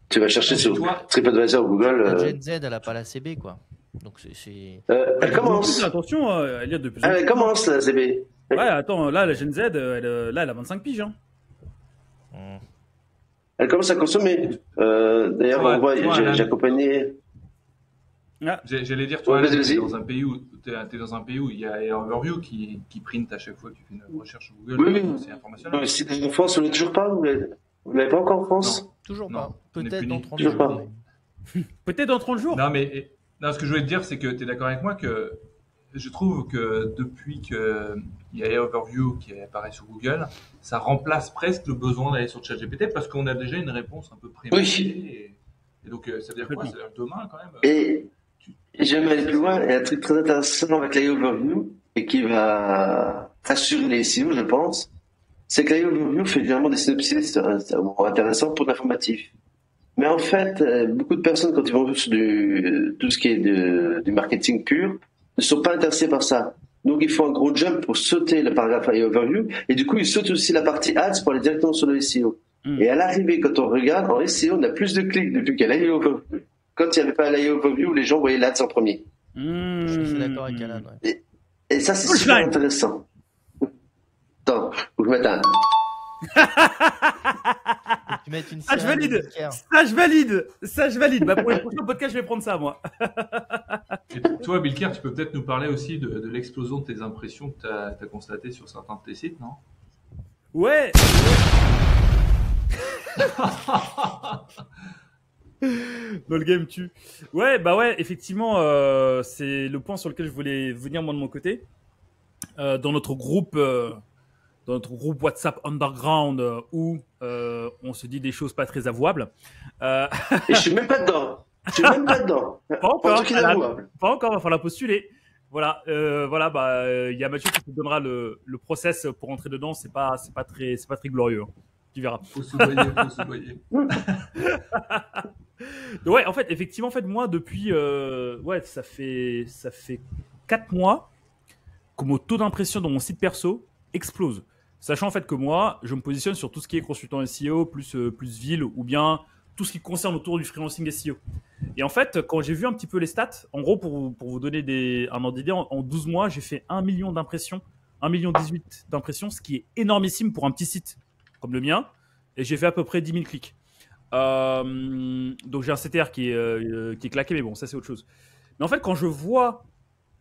Tu vas chercher sur TripAdvisor ou Google. La Gen Z, elle n'a pas la CB, quoi. Donc c'est. Elle commence. Attention, Elliot, de plus en Elle plus. commence, la CB. Ouais, attends, là, la Gen Z, elle a 25 piges. Hein. Elle commence à consommer. D'ailleurs, on voit, j'ai accompagné. J'allais dire, toi, vas-y. t'es dans un pays où il y a Overview qui print à chaque fois que tu fais une recherche sur Google. Oui. C'est informationnel. Si t'es en France, on l'est toujours pas. Vous l'avez pas encore en France? Non. Toujours Non, pas. on est Peut-être puni. dans 30 Toujours jours. pas. Peut-être dans 30 jours. Non, mais ce que je voulais te dire, c'est que tu es d'accord avec moi que je trouve que depuis qu'il y a Overview qui apparaît sur Google, ça remplace presque le besoin d'aller sur ChatGPT parce qu'on a déjà une réponse un peu préméditée. Et donc, ça veut dire quoi? Ça veut dire demain, quand même. Et j'aime aller plus loin. Il y a un truc très intéressant avec l'AI Overview et qui va rassurer les SEO, je pense. C'est que l'AI Overview fait généralement des synopsis intéressants pour l'informatif. Mais en fait, beaucoup de personnes, quand ils vont sur tout ce qui est du marketing pur, ne sont pas intéressés par ça. Donc, ils font un gros jump pour sauter le paragraphe AI Overview. Et du coup, ils sautent aussi la partie ads pour aller directement sur le SEO. Et à l'arrivée, quand on regarde, en SEO, on a plus de clics depuis qu'il y a l'AI Overview. Quand il n'y avait pas l'AI Overview, les gens voyaient l'ads en premier. Je suis d'accord avec Alan. Ouais. Et ça, c'est super intéressant. Attends, faut que je mette un... Tu mets une Ça, je valide. Bah, pour le prochain podcast, je vais prendre ça, moi. Et toi, Bilker, tu peux peut-être nous parler aussi de l'explosion de tes impressions que tu as constatées sur certains de tes sites, non? Ouais. Dans le game tue. Ouais, bah ouais, effectivement, c'est le point sur lequel je voulais venir moi de mon côté. Dans notre groupe WhatsApp Underground où on se dit des choses pas très avouables. Et je suis même pas dedans. Pas encore, va falloir postuler. Voilà, il y a Mathieu qui te donnera le process pour entrer dedans. C'est pas très glorieux. Hein. Tu verras. Faut soudoyer. Ouais, en fait, effectivement, moi depuis, ça fait 4 mois que mon taux d'impression dans mon site perso explose. Sachant en fait que moi, je me positionne sur tout ce qui est consultant SEO, plus ville, ou bien tout ce qui concerne autour du freelancing SEO. Et en fait, quand j'ai vu un petit peu les stats, en gros, pour vous donner un ordre d'idée, en 12 mois, j'ai fait 1 million d'impressions, 1,18 million d'impressions, ce qui est énormissime pour un petit site comme le mien. Et j'ai fait à peu près 10 000 clics. Donc j'ai un CTR qui est claqué, mais bon, ça c'est autre chose. Mais en fait, quand je vois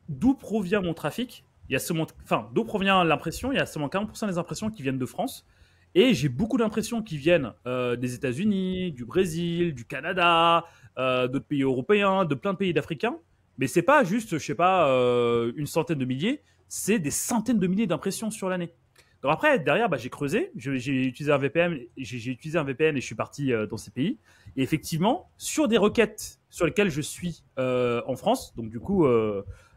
d'où provient mon trafic, d'où provient l'impression, il y a seulement 40% des impressions qui viennent de France. Et j'ai beaucoup d'impressions qui viennent des États-Unis, du Brésil, du Canada, d'autres pays européens, de plein de pays d'Africains. Mais c'est pas juste, je sais pas, une centaine de milliers, c'est des centaines de milliers d'impressions sur l'année. Donc après, derrière, j'ai creusé, j'ai utilisé un VPN, et je suis parti dans ces pays. Et effectivement, sur des requêtes sur lesquelles je suis en France, donc du coup,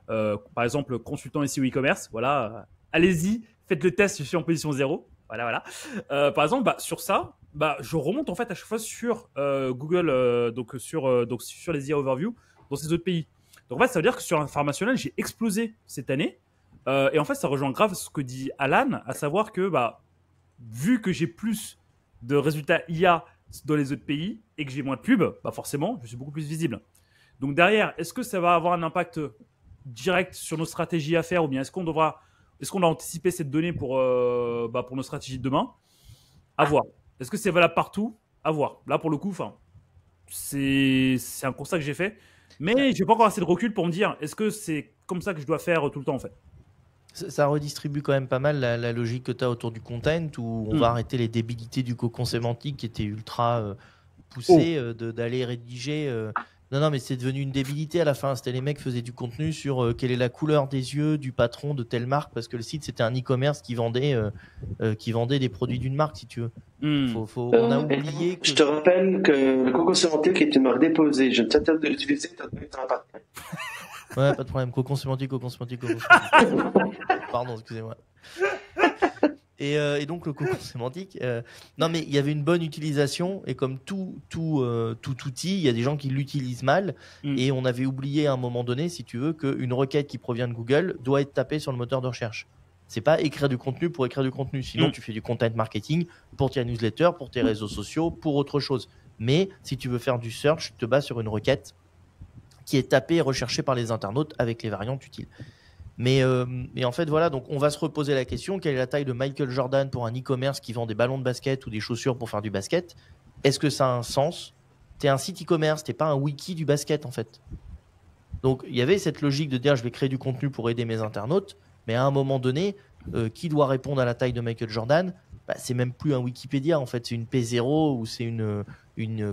par exemple, consultant SEO e-commerce, voilà, allez-y, faites le test, je suis en position 0. Voilà. Par exemple, sur ça, je remonte en fait à chaque fois sur Google, donc sur les IA Overview dans ces autres pays. Donc en fait, ça veut dire que sur l'informationnel, j'ai explosé cette année. Et en fait, ça rejoint grave ce que dit Alan, à savoir que vu que j'ai plus de résultats IA dans les autres pays et que j'ai moins de pubs, forcément, je suis beaucoup plus visible. Donc derrière, est-ce que ça va avoir un impact direct sur nos stratégies à faire, ou bien est-ce qu'on doit anticiper cette donnée pour nos stratégies de demain? À voir. Est-ce que c'est valable partout? À voir. Là, pour le coup, c'est un constat que j'ai fait. Mais je n'ai pas encore assez de recul pour me dire, est-ce que c'est comme ça que je dois faire tout le temps, en fait? Ça redistribue quand même pas mal la logique que tu as autour du content, où on va arrêter les débilités du cocon sémantique qui était ultra poussé, d'aller rédiger Non, mais c'est devenu une débilité à la fin. C'était les mecs qui faisaient du contenu sur quelle est la couleur des yeux du patron de telle marque, parce que le site c'était un e-commerce qui vendait des produits d'une marque, si tu veux. On a oublié que... Je te rappelle que le Cocon Sémantique est une marque déposée. Je ne t'interdis de l'utiliser tant que tu n'en as pas. Ouais, pas de problème. Cocon Sémantique. Pardon, excusez-moi. Et donc le cocon sémantique. Non, mais il y avait une bonne utilisation, et comme tout outil, il y a des gens qui l'utilisent mal. Et on avait oublié à un moment donné, si tu veux, qu'une requête qui provient de Google doit être tapée sur le moteur de recherche. C'est pas écrire du contenu pour écrire du contenu. Sinon, tu fais du content marketing pour ta newsletter, pour tes réseaux sociaux, pour autre chose. Mais si tu veux faire du search, tu te bases sur une requête qui est tapée et recherchée par les internautes avec les variantes utiles. Mais en fait, voilà, donc on va se reposer la question, quelle est la taille de Michael Jordan pour un e-commerce qui vend des ballons de basket ou des chaussures pour faire du basket? Est-ce que ça a un sens? T'es un site e-commerce, t'es pas un wiki du basket, en fait. Donc, il y avait cette logique de dire, je vais créer du contenu pour aider mes internautes, mais à un moment donné, qui doit répondre à la taille de Michael Jordan? C'est même plus un Wikipédia, en fait, c'est une P0 ou c'est une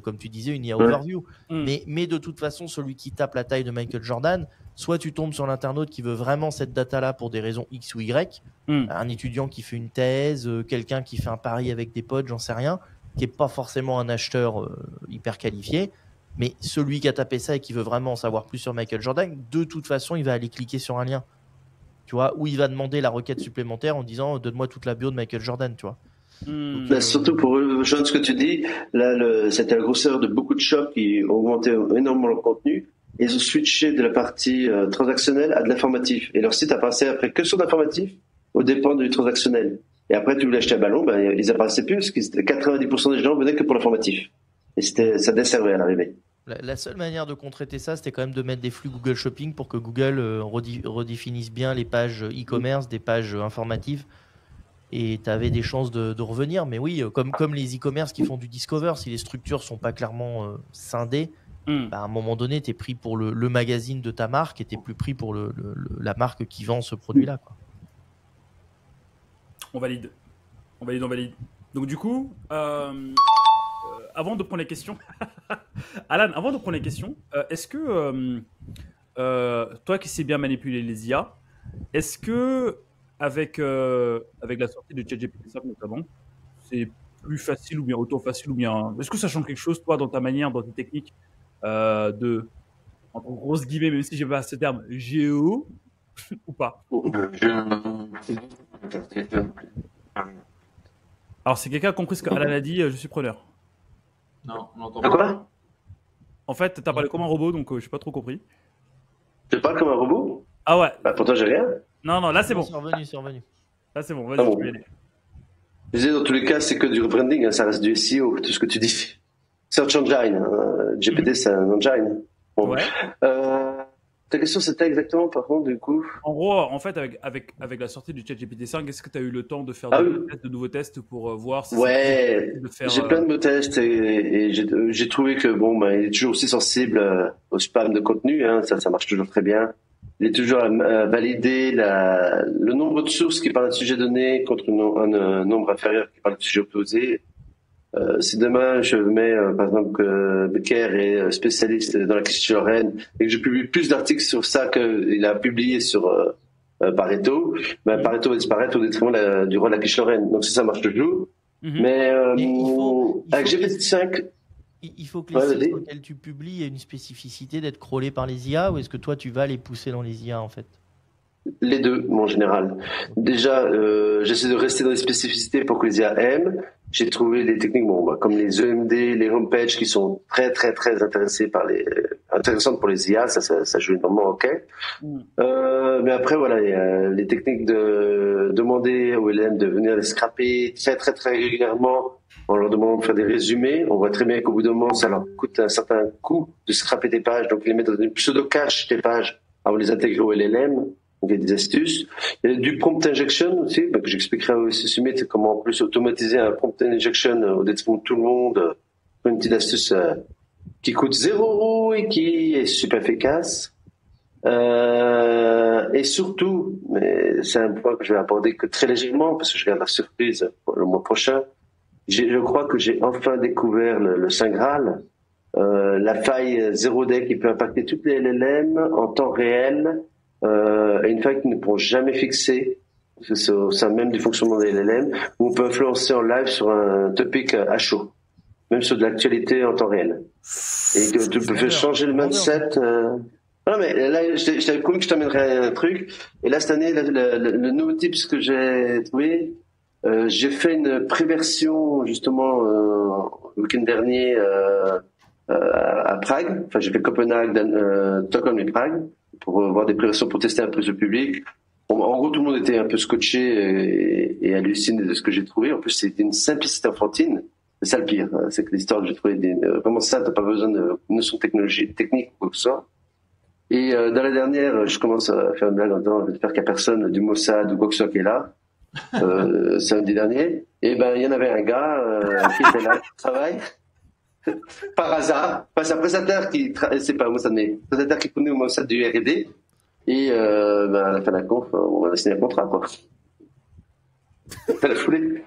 comme tu disais, une IA overview. Mais de toute façon, celui qui tape la taille de Michael Jordan, soit tu tombes sur l'internaute qui veut vraiment cette data-là pour des raisons X ou Y, un étudiant qui fait une thèse, quelqu'un qui fait un pari avec des potes, j'en sais rien, qui n'est pas forcément un acheteur hyper qualifié, mais celui qui a tapé ça et qui veut vraiment en savoir plus sur Michael Jordan, de toute façon, il va aller cliquer sur un lien. Tu vois, où il va demander la requête supplémentaire en disant donne-moi toute la bio de Michael Jordan, tu vois. Surtout pour rejoindre ce que tu dis, là, c'était la grosseur de beaucoup de shops qui ont augmenté énormément leur contenu. Et ils ont switché de la partie transactionnelle à de l'informatif. Et leur site a passé après que sur l'informatif, au dépend du transactionnel. Et après, tu voulais acheter un ballon, ils apparaissaient plus, parce que 90% des gens venaient que pour l'informatif. Et ça desservait à l'arrivée. La seule manière de contrôler ça, c'était quand même de mettre des flux Google Shopping pour que Google redéfinisse bien les pages e-commerce, des pages informatives. Et tu avais des chances de revenir. Mais oui, comme les e-commerce qui font du discover, si les structures sont pas clairement scindées, à un moment donné, tu es pris pour le magazine de ta marque et tu n'es plus pris pour la marque qui vend ce produit-là, quoi. On valide. Donc du coup, avant de prendre les questions, Alan, est-ce que toi qui sais bien manipuler les IA, est-ce que avec la sortie de ChatGPT 5 notamment, c'est plus facile ou bien autant facile ou bien... Est-ce que ça change quelque chose, toi, dans ta manière, dans tes techniques de, entre grosses guillemets, même si j'aime pas ce terme, géo ou pas? Alors, si quelqu'un a compris ce qu'Alan a dit, je suis preneur. Non, on n'entend pas. Quoi? En fait, t'as parlé comme un robot, donc je n'ai pas trop compris. Tu parles comme un robot? Ah ouais. Pourtant, j'ai rien. Non, là c'est bon. C'est revenu. Là c'est bon, vas-y, tu peux y aller. Je disais, dans tous les cas, c'est que du rebranding, ça reste du SEO, tout ce que tu dis. Search Engine. GPT, c'est un engine. Bon. Ouais. Ta question, c'était exactement, par contre, du coup. En gros, en fait, avec la sortie du ChatGPT 5, est-ce que tu as eu le temps de faire de nouveaux tests pour voir si de faire, j'ai plein de nouveaux tests et j'ai trouvé que il est toujours aussi sensible au spam de contenu, hein, ça marche toujours très bien. Il est toujours à valider le nombre de sources qui parlent de sujet donné contre un nombre inférieur qui parle de sujet opposé. Si demain je mets par exemple que Becker est spécialiste dans la quiche lorraine et que je publie plus d'articles sur ça qu'il a publié sur Pareto, Pareto va disparaître au détriment du rôle de la quiche lorraine. Donc ça marche toujours. Mais avec GPT-5, il faut que les sites sur lesquels tu publies aient une spécificité d'être crawlés par les IA, ou est-ce que toi tu vas les pousser dans les IA en fait? Les deux, en général. Déjà, j'essaie de rester dans les spécificités pour que les IA aiment. J'ai trouvé des techniques, comme les EMD, les homepages, qui sont très, très, très intéressantes pour les IA. Ça joue énormément, ok. Mais après, voilà, il y a les techniques de demander aux LM de venir les scraper très, très, très régulièrement en leur demandant de faire des résumés. On voit très bien qu'au bout d'un moment, ça leur coûte un certain coût de scraper tes pages. Donc, ils les mettent dans une pseudo-cache, tes pages, avant de les intégrer au LLM. Donc, il y a des astuces. Il y a du prompt injection aussi, que j'expliquerai aussi Summit, comment en plus automatiser un prompt injection au détriment de tout le monde. Une petite astuce qui coûte 0 € et qui est super efficace. Et surtout, mais c'est un point que je vais aborder que très légèrement, parce que je garde la surprise pour le mois prochain. Je crois que j'ai enfin découvert le Saint Graal. la faille zero day qui peut impacter toutes les LLM en temps réel, et une faille qui ne pourront jamais fixer, parce que c'est au sein même du fonctionnement des LLM, où on peut influencer en live sur un topic à chaud, même sur de l'actualité en temps réel. Et que tu peux faire changer le mindset. Non, mais là, je t'avais promis que je t'amènerais un truc. Et là, cette année, le nouveau tips que j'ai trouvé, j'ai fait une préversion, justement, le week-end dernier, à Prague. Enfin, j'ai fait Copenhague, Stockholm et Prague, pour voir des préversions pour tester un peu ce public. Bon, en gros, tout le monde était un peu scotché et halluciné de ce que j'ai trouvé. En plus, c'était une simplicité enfantine. C'est ça le pire. C'est que l'histoire que j'ai trouvé vraiment simple, t'as pas besoin de notions techniques ou quoi que ce soit. Et dans la dernière, je commence à faire une blague en disant j'espère qu'il n'y a personne du Mossad ou quoi que ce soit qui est là. Samedi dernier. Et ben il y en avait un gars qui était là au travail. Par hasard. Enfin, c'est un prestataire c'est pas un Mossad, mais un prestataire qui connaît au Mossad du R&D. Et à la fin de la conf, on a signé un contrat, quoi. T'as la foulée.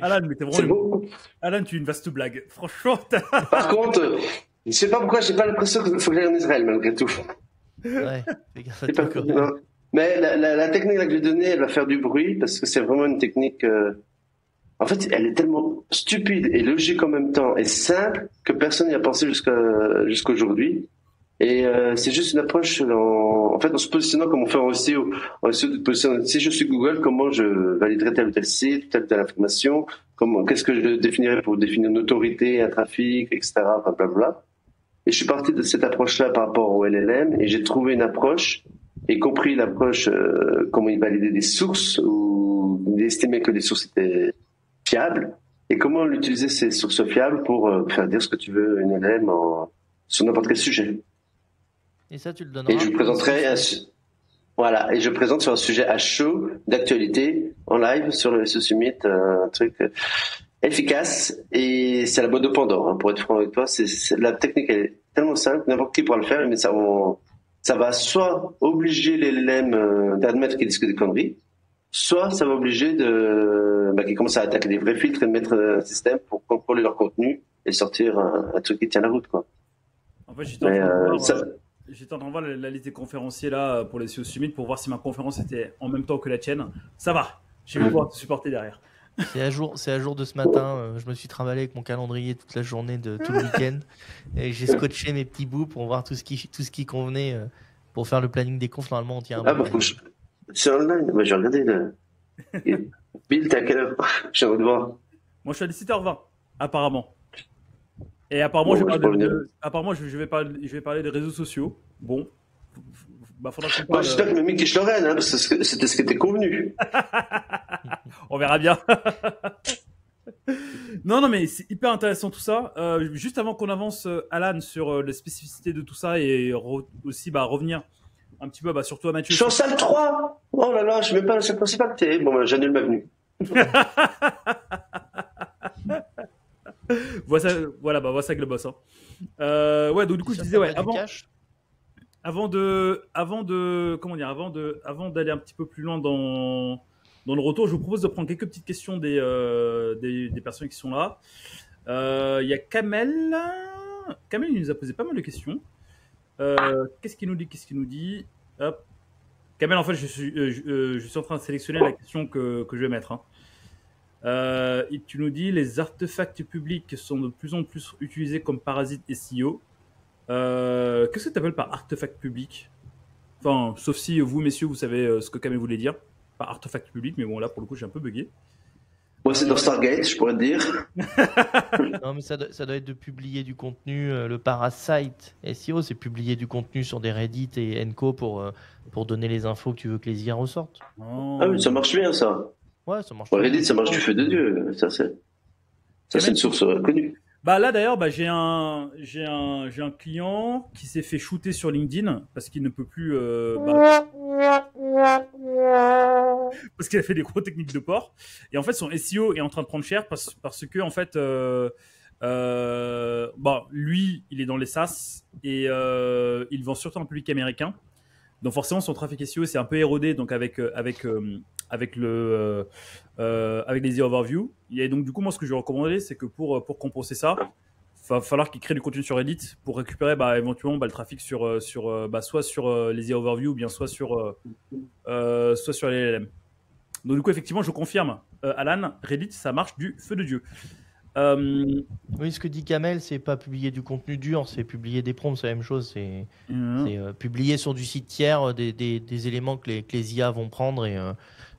Alan, mais t'es C'est vraiment... beau. Alan, tu es une vaste blague. Franchement, Par contre, je sais pas pourquoi j'ai pas l'impression qu'il faut que j'aille en Israël, malgré tout. Ouais, fais gaffe à C'est toi, pas... quand même. non. Mais la technique là que j'ai donnée, elle va faire du bruit, parce que c'est vraiment une technique... En fait, elle est tellement stupide et logique en même temps, et simple, que personne n'y a pensé jusqu'à aujourd'hui. Et c'est juste une approche en fait en se positionnant comme on fait en SEO. En SEO, de positionner, si je suis Google, comment je validerai tel ou tel site, telle ou telle information, qu'est-ce que je définirais pour définir une autorité, un trafic, etc. Blablabla. Et je suis parti de cette approche-là par rapport au LLM et j'ai trouvé une approche et compris l'approche comment il validait des sources ou il estimait que les sources étaient fiables et comment utiliser ces sources fiables pour faire dire ce que tu veux une LLM sur n'importe quel sujet. Et ça, tu le donneras. Et je présenterai voilà, et je présente sur un sujet à chaud d'actualité en live sur le SEO Summit, un truc efficace et c'est la boîte de Pandore. Hein, pour être franc avec toi, la technique elle est tellement simple, n'importe qui pourra le faire, mais ça va soit obliger les LLM d'admettre qu'ils disent que des conneries, soit ça va obliger qu'ils commencent à attaquer des vrais filtres et de mettre un système pour contrôler leur contenu et sortir un truc qui tient la route, quoi. en fait, j'étais en train de voir la liste des conférenciers là pour les SEO Summit pour voir si ma conférence était en même temps que la tienne. Ça va, je vais pouvoir te supporter derrière. C'est à jour de ce matin. Je me suis trimballé avec mon calendrier toute la journée de tout le week-end. Et j'ai scotché mes petits bouts pour voir tout ce qui convenait pour faire le planning des confs. Normalement, on tient un bon planning. C'est online. J'ai regardé. Bill, t'es à quelle heure? J'ai envie de voir. Moi, je suis à 17h20, apparemment. Et apparemment, je vais parler des réseaux sociaux. Bon, faudra qu'on parle. J'espère que Mimi quiche Lorraine, hein, parce que c'était ce qui était convenu. On verra bien. Non, mais c'est hyper intéressant tout ça. Juste avant qu'on avance, Alan, sur les spécificités de tout ça et aussi revenir un petit peu, surtout à Mathieu. Je suis en salle 3. Oh là là, je ne suis même pas la salle principale. Bon, j'annule ma venue. Voilà ça avec le boss. Hein. Ouais, donc du coup, je disais, ouais, avant d'aller un petit peu plus loin dans le retour, je vous propose de prendre quelques petites questions des personnes qui sont là. Il y a Kamel. Kamel, il nous a posé pas mal de questions. Qu'est-ce qu'il nous dit Hop. Kamel, en fait, je suis en train de sélectionner la question que je vais mettre. Hein. Tu nous dis les artefacts publics sont de plus en plus utilisés comme parasites SEO. Qu'est-ce que tu appelles par artefact public? Enfin, sauf si vous, messieurs, vous savez ce que Kamel voulait dire par artefact public, mais bon, là, pour le coup, j'ai un peu bugué. Moi, c'est dans Stargate, je pourrais te dire. Non, mais ça doit être de publier du contenu. Le parasite SEO, c'est publier du contenu sur des Reddit et Enco pour donner les infos que tu veux que les IA ressortent. Oh. Ah oui, ça marche bien, ça. Ouais, ça marche. Reddit, ça marche du feu de Dieu. Ça, c'est une source connue. Là d'ailleurs, j'ai un client qui s'est fait shooter sur LinkedIn parce qu'il ne peut plus parce qu'il a fait des gros techniques de port et en fait son SEO est en train de prendre cher parce que en fait lui il est dans les SaaS et il vend surtout en public américain, donc forcément son trafic SEO c'est un peu érodé, donc avec les overviews. Et donc du coup moi ce que je recommanderais c'est que pour compenser ça, va falloir qu'ils créent du contenu sur Reddit pour récupérer éventuellement le trafic sur soit sur les IA Overview ou bien soit sur les LLM. Donc du coup effectivement je confirme, Alan, Reddit ça marche du feu de Dieu. Oui, ce que dit Kamel, c'est pas publier du contenu dur, c'est publier des prompts, c'est la même chose. C'est publier sur du site tiers des éléments que les IA vont prendre et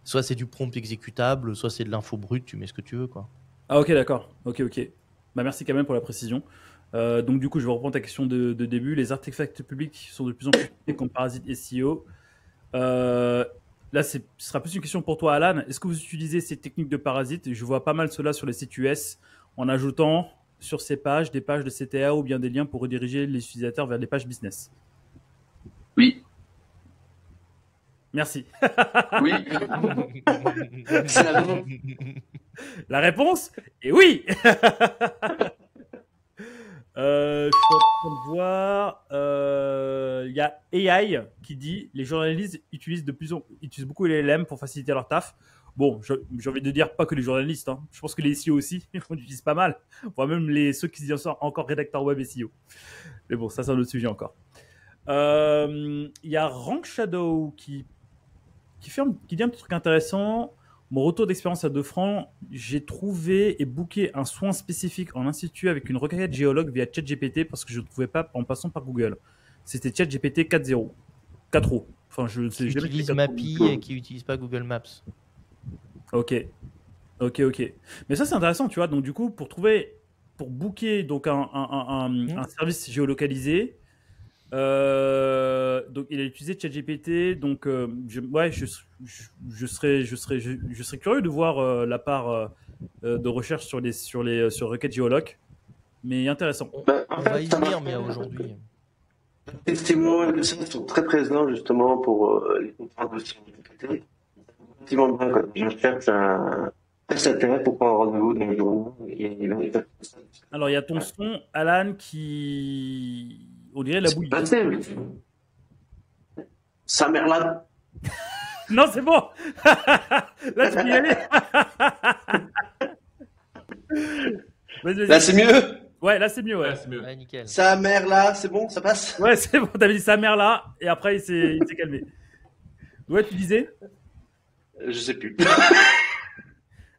soit c'est du prompt exécutable, soit c'est de l'info brute, tu mets ce que tu veux, quoi. Ah ok, d'accord. Ok. Merci quand même pour la précision. Donc du coup, je vais reprendre ta question de début. Les artefacts publics sont de plus en plus utilisés comme parasites SEO. Là, ce sera plus une question pour toi, Alan. Est-ce que vous utilisez ces techniques de parasites? Je vois pas mal cela sur les sites US en ajoutant sur ces pages des pages de CTA ou bien des liens pour rediriger les utilisateurs vers des pages business. Oui. Merci. Oui. C'est la réponse. La réponse est oui. Je suis en train de voir. Il y a AI qui dit les journalistes utilisent beaucoup les LLM pour faciliter leur taf. Bon, j'ai envie de dire pas que les journalistes. Hein. Je pense que les SEO aussi, on utilise pas mal. Voire même ceux qui se disent encore rédacteurs web SEO. Mais bon, ça c'est un autre sujet encore. Il y a Rank Shadow qui dit un petit truc intéressant. Mon retour d'expérience à 2 francs, j'ai trouvé et booké un soin spécifique en institut avec une requête géologue via ChatGPT parce que je ne trouvais pas en passant par Google. C'était ChatGPT 4.0. 4.0. Enfin, je sais qui jamais. Utilise Mappy et qui n'utilise pas Google Maps. Ok. Mais ça, c'est intéressant, tu vois. Donc, du coup, pour booker donc un service géolocalisé, donc il a utilisé ChatGPT. Donc, je serais curieux de voir la part de recherche sur requêtes géoloc. Mais intéressant. On va y venir, mais aujourd'hui. Les stimulants et le sens sont très présents justement pour les contraintes de ChatGPT. Effectivement, quand je cherche un prestataire pour prendre un rendez-vous dans le journée, alors il y a ton son, Alan, qui on dirait la bouille. Sa mère là. Non, c'est bon. Là, tu peux y aller. Vas-y. Là, c'est mieux. Ouais, là, c'est mieux. Ouais, c'est mieux. Ouais, nickel. Sa mère là, c'est bon, ça passe. Ouais, c'est bon. T'avais dit sa mère là, et après, il s'est calmé. Ouais, tu disais? Je sais plus.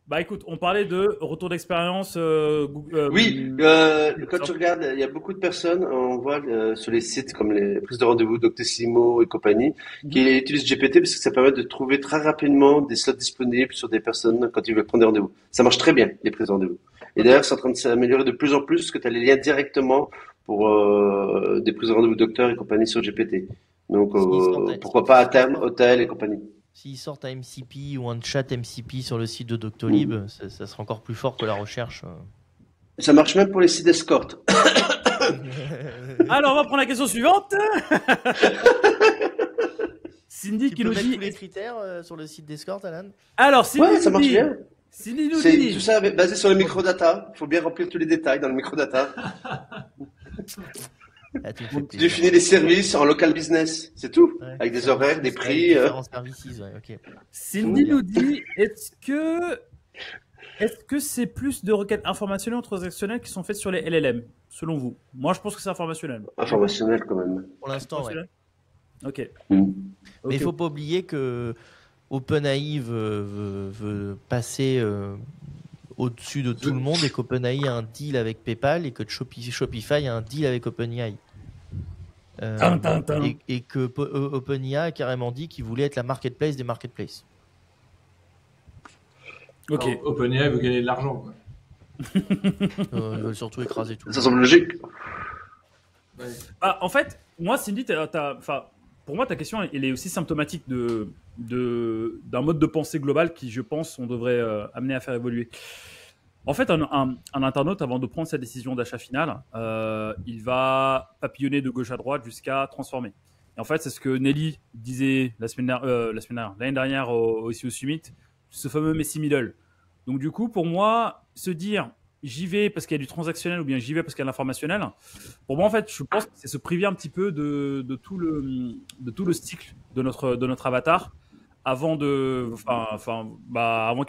Bah écoute, on parlait de retour d'expérience. Oui, quand tu regardes, il y a beaucoup de personnes, on voit sur les sites comme les prises de rendez-vous, Doctissimo et compagnie, qui utilisent GPT parce que ça permet de trouver très rapidement des slots disponibles sur des personnes quand ils veulent prendre des rendez-vous. Ça marche très bien, les prises de rendez-vous. Et d'ailleurs, c'est en train de s'améliorer de plus en plus parce que tu as les liens directement pour des prises de rendez-vous docteurs et compagnie sur GPT. Donc, pourquoi pas à terme, hôtel et compagnie. S'ils sortent un MCP ou un chat MCP sur le site de Doctolib, ça sera encore plus fort que la recherche. Ça marche même pour les sites escortes. Alors, on va prendre la question suivante. Cindy Tu qui peux nous mettre dit... tous les critères sur le site d'escorte, Alan? Alors, Cindy Ouais, ça nous marche dit... bien. Cindy nous C'est dit... tout ça basé sur le microdata. Il faut bien remplir tous les détails dans le microdata. Ah, tu me fais Tu plaisir. définis les services en local business, c'est tout. Ouais. Avec des horaires, des prix. Différents services, ouais, ok. Cindy nous dit, est-ce que c'est plus de requêtes informationnelles ou transactionnelles qui sont faites sur les LLM, selon vous? Moi, je pense que c'est informationnel. Informationnel quand même. Pour l'instant, ouais. Ok. Mais il faut pas oublier que OpenAI veut passer au-dessus de tout le monde et qu'OpenAI a un deal avec PayPal et que Shopify a un deal avec OpenAI. Et que OpenAI a carrément dit qu'il voulait être la marketplace des marketplaces. Ok. Alors, OpenAI veut gagner de l'argent, quoi. Ils veulent surtout écraser tout. Ça semble logique. Ouais. Ah, en fait, moi, Cindy, pour moi, ta question, elle est aussi symptomatique d'un mode de pensée global qui, je pense, on devrait amener à faire évoluer. En fait, un internaute, avant de prendre sa décision d'achat final, il va papillonner de gauche à droite jusqu'à transformer. Et en fait, c'est ce que Nelly disait l'année dernière au SEO Summit, ce fameux Messi Middle. Donc, du coup, pour moi, se dire j'y vais parce qu'il y a du transactionnel ou bien j'y vais parce qu'il y a de l'informationnel, pour moi, en fait, je pense que c'est se priver un petit peu de tout le cycle de notre avatar avant qu'il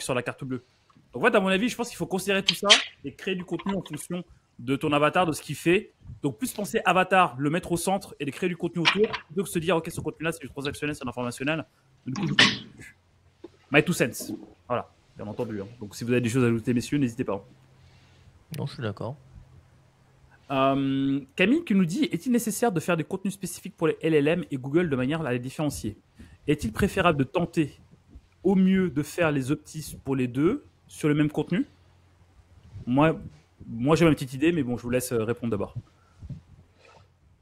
soit la carte bleue. Donc, en fait, à mon avis, je pense qu'il faut considérer tout ça et créer du contenu en fonction de ton avatar, de ce qu'il fait. Donc, plus penser avatar, le mettre au centre et de créer du contenu autour, plutôt que se dire, OK, ce contenu-là, c'est du transactionnel, c'est de l'informationnel. Du coup, my two cents. Voilà, bien entendu. Hein. Donc, si vous avez des choses à ajouter, messieurs, n'hésitez pas. Non, je suis d'accord. Camille qui nous dit, est-il nécessaire de faire des contenus spécifiques pour les LLM et Google de manière à les différencier? Est-il préférable de tenter au mieux de faire les optis pour les deux sur le même contenu? Moi j'ai ma petite idée, mais bon, je vous laisse répondre d'abord.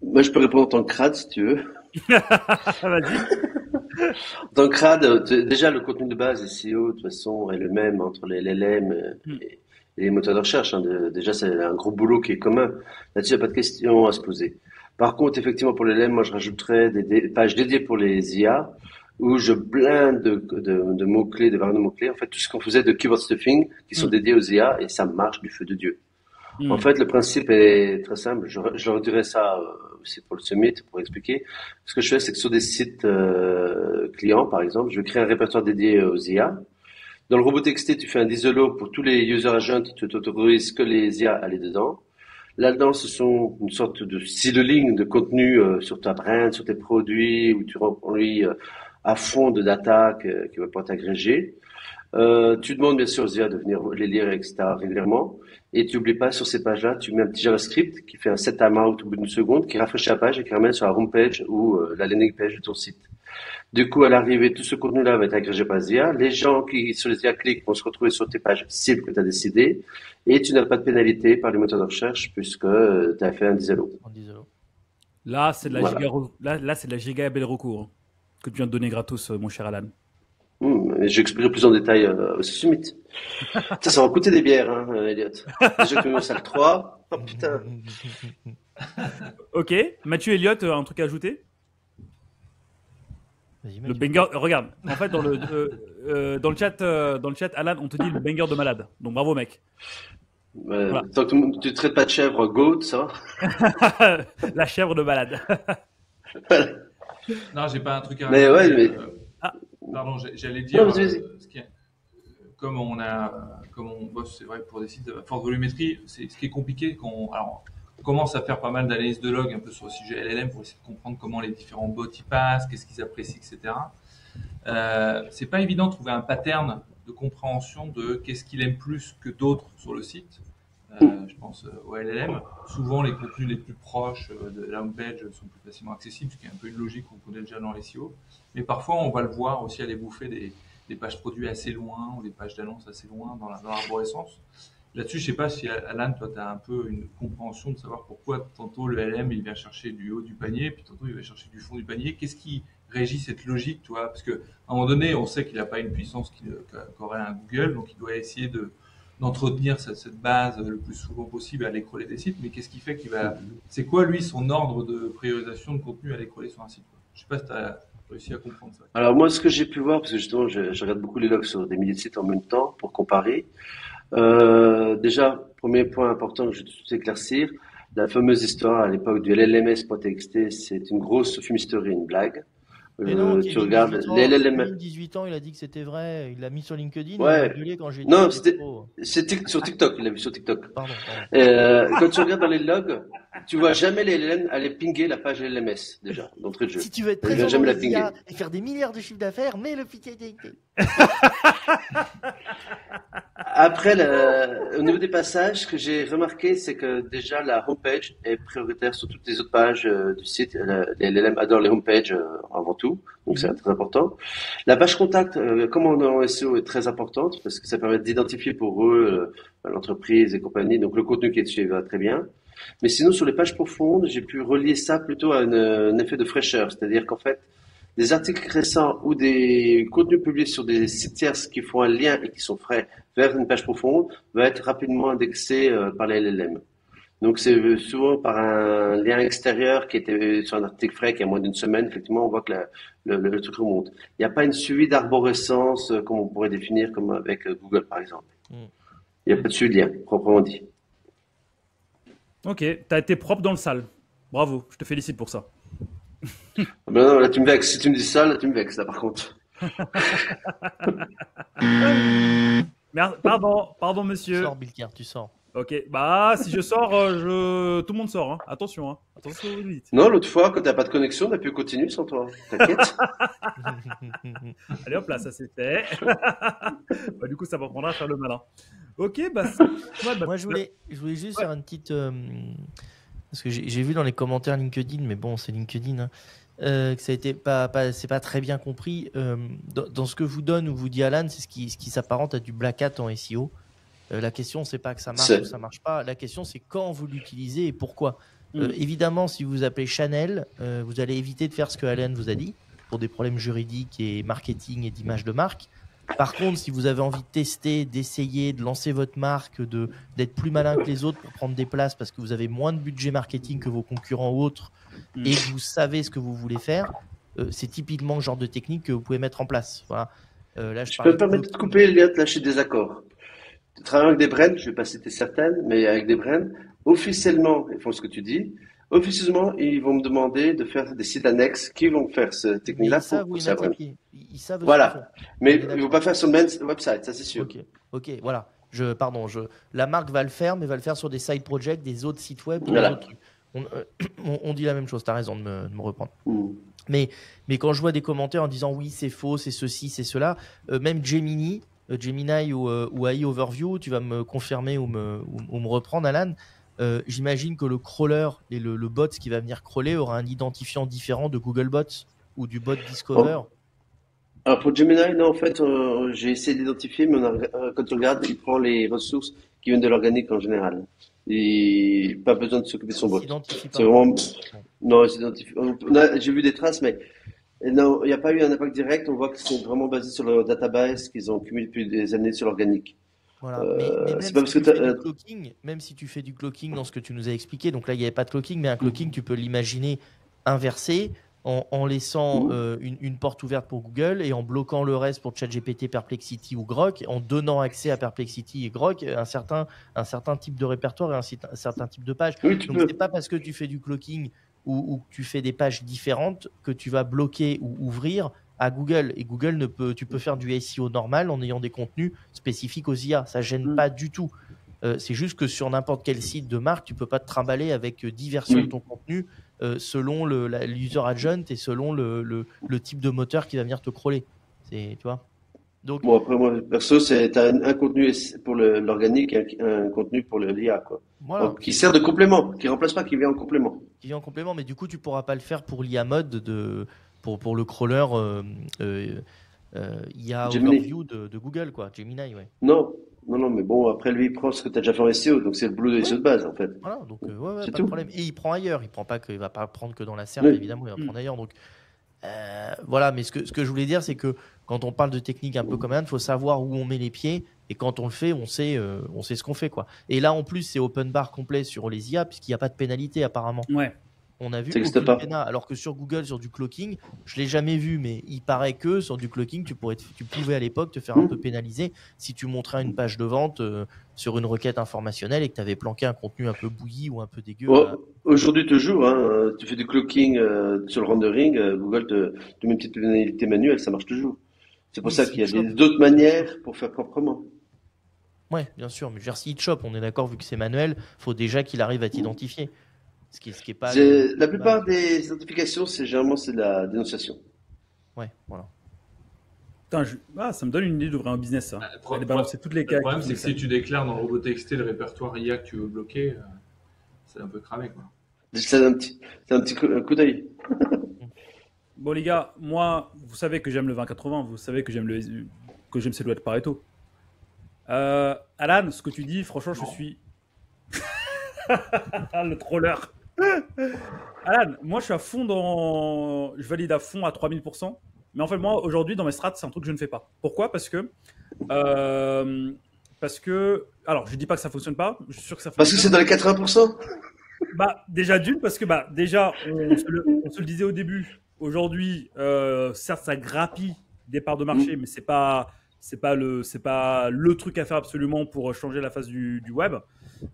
Moi, je peux répondre en tant que crade, si tu veux. Vas-y. En tant que crade, déjà, le contenu de base SEO, de toute façon, est le même entre les LLM et les moteurs de recherche. Hein. Déjà, c'est un gros boulot qui est commun. Là-dessus, il n'y a pas de question à se poser. Par contre, effectivement, pour les LLM, moi, je rajouterais des pages dédiées pour les IA, où je blinde de mots-clés, de variantes de mots-clés. En fait, tout ce qu'on faisait de keyword stuffing, qui sont dédiés aux IA, et ça marche du feu de Dieu. En fait, le principe est très simple. Je leur dirais ça aussi pour le summit, pour expliquer. Ce que je fais, c'est que sur des sites clients, par exemple, je vais créer un répertoire dédié aux IA. Dans le robot TXT, tu fais un isolo pour tous les user agents, tu t'autorises que les IA à aller dedans. Là-dedans, ce sont une sorte de siloing de contenu sur ta brand, sur tes produits, où tu remplis à fond de data qui va pouvoir t'agréger. Tu demandes bien sûr aux IA de venir les lire, etc. régulièrement. Et tu n'oublies pas, sur ces pages-là, tu mets un petit JavaScript qui fait un set timeout au bout d'une seconde, qui rafraîchit la page et qui ramène sur la homepage ou la landing page de ton site. Du coup, à l'arrivée, tout ce contenu-là va être agrégé par les IA. Les gens qui, sur les IA, cliquent vont se retrouver sur tes pages cibles que tu as décidées. Et tu n'as pas de pénalité par les moteurs de recherche puisque tu as fait un disalo. Là, c'est de la c'est de la giga belle recours que tu viens de donner gratos, mon cher Alan. J'expliquerai plus en détail au summit. Ça va coûter des bières, hein, Elliot. Déjà que nous, salle 3. Oh putain. Ok. Mathieu, Elliot, un truc à ajouter? Le banger, regarde. En fait, dans le chat, Alan, on te dit le banger de malade. Donc bravo, mec. Voilà. Tant que tu ne traites pas de chèvre goat, ça va. La chèvre de malade. Voilà. Non, j'ai pas un truc à mais rajouter. Ouais, mais... Pardon, j'allais dire, non, comme on bosse, c'est vrai, pour des sites de forte volumétrie, ce qui est compliqué, on commence à faire pas mal d'analyses de log un peu sur le sujet LLM pour essayer de comprendre comment les différents bots y passent, qu'est-ce qu'ils apprécient, etc. C'est pas évident de trouver un pattern de compréhension de qu'est-ce qu'il aime plus que d'autres sur le site. Je pense au LLM. Souvent, les contenus les plus proches de la homepage sont plus facilement accessibles, ce qui est un peu une logique qu'on connaît déjà dans les SEO. Mais parfois, on va le voir aussi aller bouffer des pages produits assez loin ou des pages d'annonces assez loin dans l'arborescence. Là-dessus, je sais pas si Alan, toi, tu as un peu une compréhension de savoir pourquoi tantôt le LLM, il vient chercher du haut du panier, puis tantôt, il va chercher du fond du panier. Qu'est-ce qui régit cette logique, toi? Parce qu'à un moment donné, on sait qu'il n'a pas une puissance qu'aurait un Google, donc il doit essayer d'entretenir cette base le plus souvent possible à aller crawler des sites, mais qu'est-ce qui fait c'est quoi, lui, son ordre de priorisation de contenu à aller crawler sur un site, quoi? Je sais pas si tu as réussi à comprendre ça. Alors moi, ce que j'ai pu voir, parce que justement, je regarde beaucoup les logs sur des milliers de sites en même temps pour comparer. Déjà, premier point important que je vais tout de suite éclaircir, la fameuse histoire à l'époque du LLMS.txt, c'est une grosse fumisterie, une blague. Mais non, tu regardes les LLM. 18 ans, il a dit que c'était vrai. Il l'a mis sur LinkedIn. Ouais. Il a gueulé quand j'ai dit. Non, c'était sur TikTok. Il l'a vu sur TikTok. Pardon. Quand tu regardes dans les logs, tu vois jamais les LLM aller pinguer la page LLMS déjà d'entrée de jeu. Si tu veux être présent dans les IA et faire des milliards de chiffres d'affaires, mets le piquet. Après, au niveau des passages, ce que j'ai remarqué, c'est que déjà la homepage est prioritaire sur toutes les autres pages du site. Les LLM adorent les homepages avant tout, donc c'est très important. La page contact, comme on est en SEO, est très importante parce que ça permet d'identifier pour eux l'entreprise et compagnie. Donc le contenu qui est dessus va très bien. Mais sinon, sur les pages profondes, j'ai pu relier ça plutôt à un effet de fraîcheur, c'est-à-dire qu'en fait, des articles récents ou des contenus publiés sur des sites tierces qui font un lien et qui sont frais vers une page profonde va être rapidement indexé par les LLM. Donc c'est souvent par un lien extérieur qui était sur un article frais qui a moins d'une semaine, effectivement on voit que le truc remonte. Il n'y a pas une suivi d'arborescence comme on pourrait définir comme avec Google par exemple. Il n'y a pas de suivi de lien, proprement dit. Ok, tu as été propre dans le sale. Bravo, je te félicite pour ça. Ben non, là tu me vexes. Si tu me dis ça, là tu me vexes, là par contre. Pardon monsieur. Tu sors, Bilker, tu sors. Ok, bah si je sors, tout le monde sort. Hein. Attention, hein. Attention ce que vous dites. Non, l'autre fois, quand t'as pas de connexion, on a pu continuer sans toi. T'inquiète. Allez hop là, ça c'est fait. Bah, du coup, ça va prendre à faire le malin. Ok, bah c'est pas mal. Bah, Moi, je voulais juste faire une petite. Parce que j'ai vu dans les commentaires LinkedIn, mais bon, c'est LinkedIn, hein, que ça a été c'est pas très bien compris. Dans ce que vous donne ou vous dit Alan, c'est ce qui s'apparente à du black hat en SEO. La question, c'est pas que ça marche ou ça marche pas. La question, c'est quand vous l'utilisez et pourquoi. Évidemment, si vous appelez Chanel, vous allez éviter de faire ce que Alan vous a dit pour des problèmes juridiques et marketing et d'image de marque. Par contre, si vous avez envie de tester, d'essayer, de lancer votre marque, d'être plus malin que les autres pour prendre des places parce que vous avez moins de budget marketing que vos concurrents ou autres et que vous savez ce que vous voulez faire, c'est typiquement le genre de technique que vous pouvez mettre en place. Voilà. Là, je peux me permettre de couper, Elliot, là, je suis désaccord. Tu travailles avec des brands, je vais pas citer certaines, mais avec des brands, officiellement, ils font ce que tu dis. Officieusement, ils vont me demander de faire des sites annexes qui vont faire cette technique-là. Ils savent. Voilà. Mais ils vont pas faire sur le même website, ça c'est sûr. Ok, voilà. La marque va le faire, mais va le faire sur des side projects, des autres sites web, des autres trucs. On dit la même chose, tu as raison de me reprendre. Mais quand je vois des commentaires en disant oui, c'est faux, c'est ceci, c'est cela, même Gemini ou AI Overview, tu vas me confirmer ou me reprendre, Alan. J'imagine que le crawler et le bot qui va venir crawler aura un identifiant différent de Googlebot ou du bot Discover. Alors pour Gemini, non, en fait, j'ai essayé d'identifier, mais quand on regarde, il prend les ressources qui viennent de l'organique en général. Et pas besoin de s'occuper de son bot. C'est vraiment... Non, il s'identifie. J'ai vu des traces, mais non, il n'y a pas eu un impact direct. On voit que c'est vraiment basé sur leur database qu'ils ont cumulé depuis des années sur l'organique. Voilà. Mais c'est pas parce que même si tu fais du clocking dans ce que tu nous as expliqué, donc là il n'y avait pas de clocking, mais un clocking tu peux l'imaginer inversé en laissant une porte ouverte pour Google et en bloquant le reste pour ChatGPT, Perplexity ou Grok, en donnant accès à Perplexity et Grok un certain type de répertoire et un certain type de page. Oui, donc c'est pas parce que tu fais du clocking ou que tu fais des pages différentes que tu vas bloquer ou ouvrir à Google. Et Google tu peux faire du SEO normal en ayant des contenus spécifiques aux IA. Ça gêne pas du tout. C'est juste que sur n'importe quel site de marque, tu peux pas te trimballer avec 10 versions de ton contenu selon l'user agent et selon le type de moteur qui va venir te crawler. Tu vois. Donc, bon, après, moi, perso, c'est un contenu pour l'organique et un contenu pour l'IA, quoi. Voilà. Donc, qui sert de complément, qui remplace pas, qui vient en complément. Qui vient en complément, mais du coup, tu pourras pas le faire pour l'IA mode pour le crawler IA Overview de Google, quoi. Gemini, ouais. Non, mais bon, après, lui, il prend ce que tu as déjà fait en SEO, donc c'est le boulot de SEO de base, en fait. Voilà, donc, pas de problème. Et il prend ailleurs, il va pas prendre que dans la SERP, évidemment, il va prendre ailleurs, donc. Voilà, mais ce que je voulais dire, c'est que quand on parle de technique un peu comme il faut savoir où on met les pieds, et quand on le fait, on sait ce qu'on fait, quoi. Et là, en plus, c'est open bar complet sur les IA, puisqu'il n'y a pas de pénalité, apparemment. Ouais. On a vu aucune pénal, alors que sur Google, sur du clocking, je l'ai jamais vu, mais il paraît que sur du clocking, tu pouvais à l'époque te faire un peu pénaliser si tu montrais une page de vente sur une requête informationnelle et que tu avais planqué un contenu un peu bouilli ou un peu dégueu. Aujourd'hui, toujours, hein, tu fais du clocking sur le rendering, Google te met une petite pénalité manuelle, ça marche toujours. C'est pour ça qu'il y a d'autres manières pour faire proprement. Ouais, bien sûr, mais je veux dire, s'il te chope, on est d'accord, vu que c'est manuel, faut déjà qu'il arrive à t'identifier. Ce qui est pas la plupart des identifications, c'est de la dénonciation. Ouais, voilà. Putain, ça me donne une idée d'ouvrir un business, ça. Balancer toutes les cas. Le problème, c'est que si tu déclares dans Robots.txt le répertoire IA que tu veux bloquer, c'est un peu cramé, quoi. C'est un petit coup d'œil. Bon, les gars, moi, vous savez que j'aime le 20-80, vous savez que j'aime ces lois de Pareto. Alan, ce que tu dis, franchement, je suis... le troller. Alan, moi je suis à fond je valide à fond à 3000%. Mais en fait, moi aujourd'hui dans mes strats, c'est un truc que je ne fais pas. Pourquoi ? Parce que alors je dis pas que ça fonctionne pas, je suis sûr que ça fonctionne. Parce que c'est dans les 80%. Bah déjà parce que déjà on se le disait au début. Aujourd'hui, certes ça grappille des parts de marché, mais c'est pas le truc à faire absolument pour changer la face du web.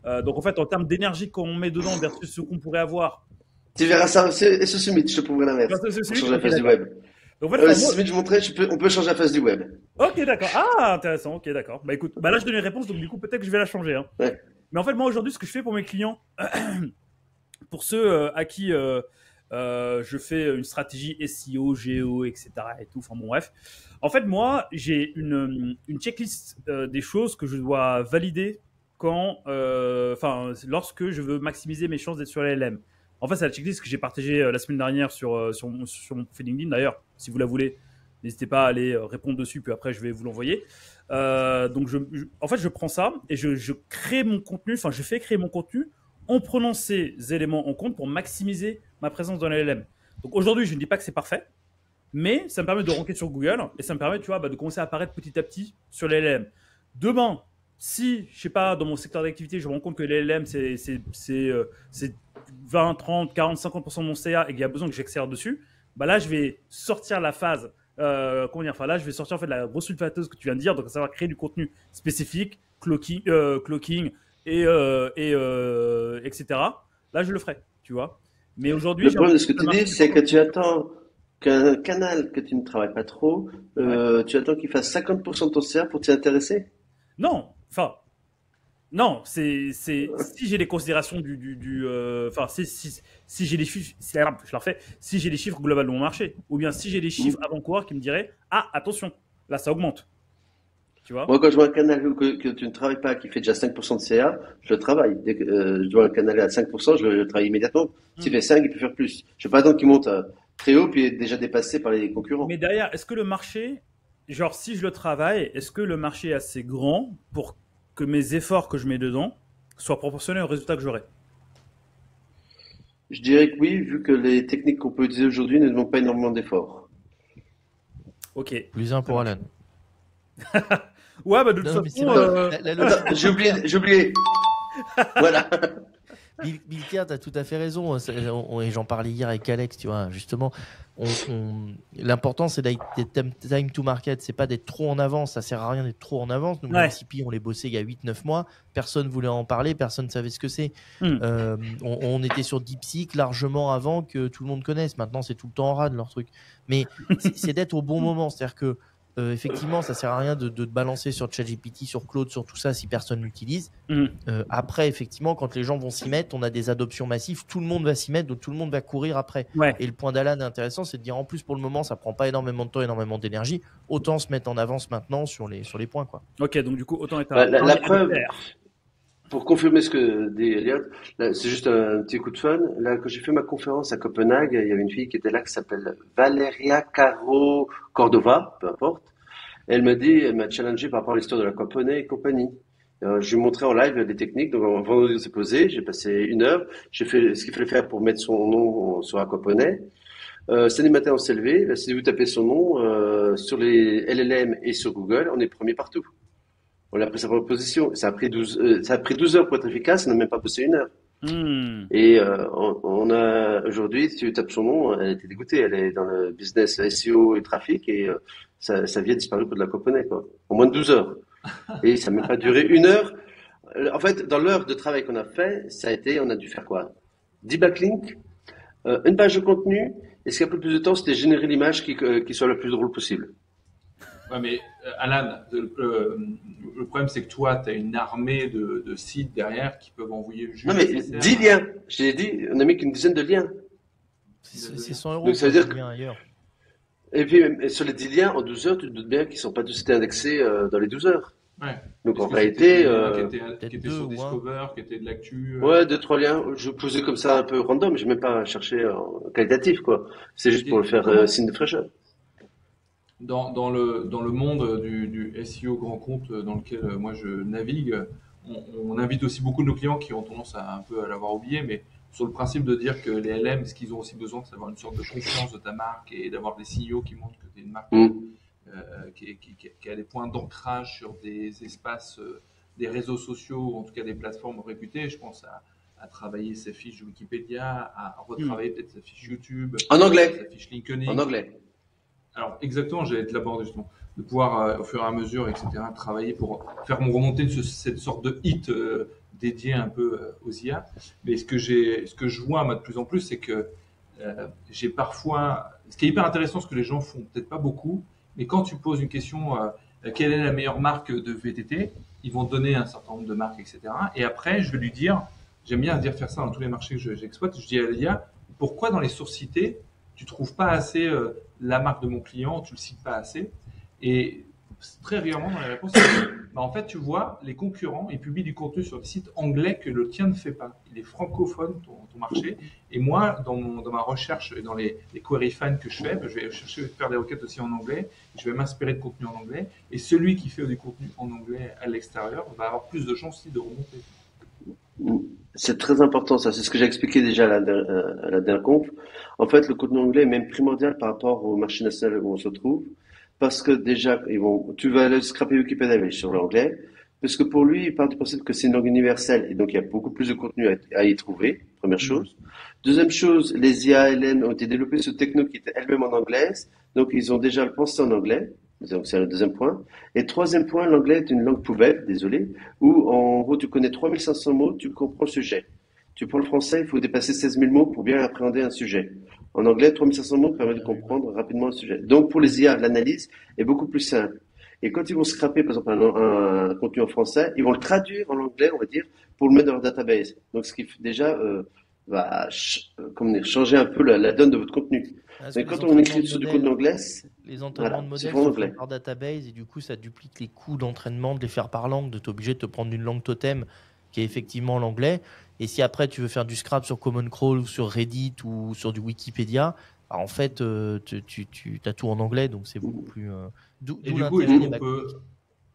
Donc en fait, en termes d'énergie qu'on met dedans versus ce qu'on pourrait avoir. Tu verras ça, c'est ce summit, je te prouverai l'inverse. Pour changer la face du web. Donc, en fait, summit, je montrais, on peut changer la face du web. Ok, d'accord. Ah, intéressant. Ok, d'accord. Bah écoute, là je donne une réponse, donc du coup peut-être que je vais la changer. Hein. Ouais. Mais en fait, moi aujourd'hui, ce que je fais pour mes clients, pour ceux à qui je fais une stratégie SEO, GEO, etc. et tout. Enfin bon, bref. En fait, moi, j'ai une checklist des choses que je dois valider lorsque je veux maximiser mes chances d'être sur les LLM. En fait, c'est la checklist que j'ai partagée la semaine dernière sur mon profil LinkedIn. D'ailleurs, si vous la voulez, n'hésitez pas à aller répondre dessus, puis après, je vais vous l'envoyer. Donc, en fait, je prends ça et je crée mon contenu, enfin, je fais créer mon contenu en prenant ces éléments en compte pour maximiser ma présence dans les LLM. Donc, aujourd'hui, je ne dis pas que c'est parfait, mais ça me permet de ranker sur Google et ça me permet, tu vois, de commencer à apparaître petit à petit sur les LLM. Demain, si, je sais pas, dans mon secteur d'activité, je me rends compte que les LLM, c'est 20, 30, 40, 50% de mon CA et qu'il y a besoin que j'accélère dessus, là, je vais sortir la phase, là, je vais sortir en fait la grosse sulfateuse que tu viens de dire, donc à savoir créer du contenu spécifique, clocking et etc. Là, je le ferai, tu vois. Mais aujourd'hui, le problème de ce que tu dis, c'est que tu attends qu'un canal que tu ne travailles pas trop, tu attends qu'il fasse 50% de ton CA pour t'y intéresser? Non, non, c'est si j'ai les considérations si j'ai les chiffres, je la refais, si j'ai les chiffres globaux de mon marché, ou bien si j'ai les chiffres avant-coureurs qui me diraient attention, là ça augmente. Tu vois? Moi, quand je vois un canal que tu ne travailles pas, qui fait déjà 5% de CA, je le travaille. Dès que je vois un canal à 5%, je le travaille immédiatement. S'il fait 5, il peut faire plus. Je ne vais pas attendre qu'il monte très haut puis est déjà dépassé par les concurrents. Mais derrière, est-ce que le marché, genre si je le travaille, est-ce que le marché est assez grand pour que mes efforts que je mets dedans soient proportionnels au résultat que j'aurai? Je dirais que oui, vu que les techniques qu'on peut utiliser aujourd'hui ne demandent pas énormément d'efforts. Ok. Plus un pour Alan. Ouais, de toute Non, mais façon. J'ai oublié. Voilà. Bill Kerr, tu as tout à fait raison. Et j'en parlais hier avec Alex, tu vois. Justement, l'important, c'est d'être time to market. C'est pas d'être trop en avance. Ça sert à rien d'être trop en avance. Nous, MCP, on les bossait il y a 8-9 mois. Personne voulait en parler. Personne ne savait ce que c'est. On était sur DeepSeek largement avant que tout le monde connaisse. Maintenant, c'est tout le temps en rade, leur truc. Mais c'est d'être au bon moment. C'est-à-dire que effectivement, ça sert à rien de te balancer sur ChatGPT, sur Claude, sur tout ça si personne l'utilise. Après, effectivement, quand les gens vont s'y mettre, on a des adoptions massives, tout le monde va s'y mettre, donc tout le monde va courir après. Ouais. Et le point d'Alan intéressant, c'est de dire en plus pour le moment, ça prend pas énormément de temps, énormément d'énergie, autant se mettre en avance maintenant sur les points, quoi. Ok, donc du coup, autant être la preuve, pour confirmer ce que dit Elliot, c'est juste un petit coup de fun. Là, quand j'ai fait ma conférence à Copenhague, il y avait une fille qui était là qui s'appelle Valeria Caro Cordova, peu importe. Elle m'a challengé par rapport à l'histoire de la Copenhague et compagnie. Je lui ai montré en live des techniques. Donc, vendredi, on s'est posé. J'ai passé 1 heure. J'ai fait ce qu'il fallait faire pour mettre son nom sur la Copenhague. Samedi matin, on s'est levé. Si vous tapez son nom sur les LLM et sur Google, on est premier partout. On a pris sa proposition. Ça a pris 12 heures pour être efficace. On n'a même pas bossé 1 heure. Et on a aujourd'hui, si tu tapes son nom, elle était dégoûtée. Elle est dans le business SEO et trafic et sa vie a disparu pour de la Copenhague, quoi. En moins de 12 heures. Et ça n'a même pas duré 1 heure. En fait, dans l'heure de travail qu'on a fait, on a dû faire quoi? 10 backlinks, une page de contenu, et ce qui a pris plus de temps, c'était générer l'image qui soit la plus drôle possible. Ouais, mais Alan, le problème, c'est que toi, tu as une armée de sites derrière qui peuvent envoyer juste. Non, mais 10 liens. J'ai dit, on a mis qu'une dizaine de liens. C'est 100 euros. Donc, ça veut dire que... ailleurs. Et puis, sur les 10 liens, en 12 heures, tu te doutes bien qu'ils ne sont pas tous été indexés dans les 12 heures. Ouais. Donc, en réalité. Qui étaient sur Discover, qui étaient de l'actu. Ouais, 2-3 liens. Je posais comme ça un peu random. Je n'ai même pas cherché qualitatif, quoi. C'est juste pour le faire signe de fraîcheur. Dans le monde du SEO grand compte dans lequel moi je navigue, on invite aussi beaucoup de nos clients qui ont tendance à un peu à l'avoir oublié, mais sur le principe de dire que les LM, ce qu'ils ont aussi besoin, c'est d'avoir une sorte de confiance de ta marque et d'avoir des signaux qui montrent que tu es une marque qui a des points d'ancrage sur des espaces, des réseaux sociaux, ou en tout cas des plateformes réputées. Je pense à travailler ses fiches Wikipédia, à retravailler peut-être sa fiche YouTube, en anglais, sa fiche LinkedIn. En anglais. Alors exactement, j'allais te l'aborder justement, de pouvoir au fur et à mesure, etc., travailler pour faire remonter cette sorte de hit dédié un peu aux IA. Mais ce que je vois moi de plus en plus, c'est que j'ai parfois, ce qui est hyper intéressant, ce que les gens font peut-être pas beaucoup, mais quand tu poses une question, quelle est la meilleure marque de VTT. Ils vont donner un certain nombre de marques, etc. Et après, je vais lui dire, j'aime bien faire ça dans tous les marchés que j'exploite, je dis à l'IA, pourquoi dans les sources citées, tu trouves pas assez la marque de mon client, tu le cites pas assez. Et très régulièrement dans les réponses, en fait, tu vois, les concurrents, ils publient du contenu sur des sites anglais que le tien ne fait pas. Il est francophone, ton marché. Et moi, dans ma recherche et dans les query fans que je fais, je vais chercher à faire des requêtes aussi en anglais. Je vais m'inspirer de contenu en anglais. Et celui qui fait du contenu en anglais à l'extérieur va avoir plus de chances aussi de remonter. C'est très important ça, c'est ce que j'ai expliqué déjà à la dernière conf. En fait, le contenu anglais est même primordial par rapport au marché national où on se trouve, parce que déjà, tu vas aller scraper Wikipédia sur l'anglais, parce que pour lui, il part du principe que c'est une langue universelle, et donc il y a beaucoup plus de contenu à y trouver, première chose. Deuxième chose, les IALN ont été développées sur techno qui était elle-même en anglaise, donc ils ont déjà pensé en anglais. Donc c'est le deuxième point. Et troisième point, l'anglais est une langue poubelle, désolé, où en gros tu connais 3500 mots, tu comprends le sujet. Tu prends le français, il faut dépasser 16 000 mots pour bien appréhender un sujet. En anglais, 3500 mots permet de comprendre rapidement un sujet. Donc pour les IA, l'analyse est beaucoup plus simple. Et quand ils vont scraper, par exemple, un contenu en français, ils vont le traduire en anglais, on va dire, pour le mettre dans leur database. Donc ce qui déjà va changer un peu la donne de votre contenu. Mais quand on écrit sur du code anglais, les entraînements de modèles sont faits par database et du coup ça duplique les coûts d'entraînement de les faire par langue, de t'obliger de te prendre une langue totem qui est effectivement l'anglais. Et si après tu veux faire du scrap sur Common Crawl ou sur Reddit ou sur du Wikipédia, en fait tu as tout en anglais, donc c'est beaucoup plus. Et du coup,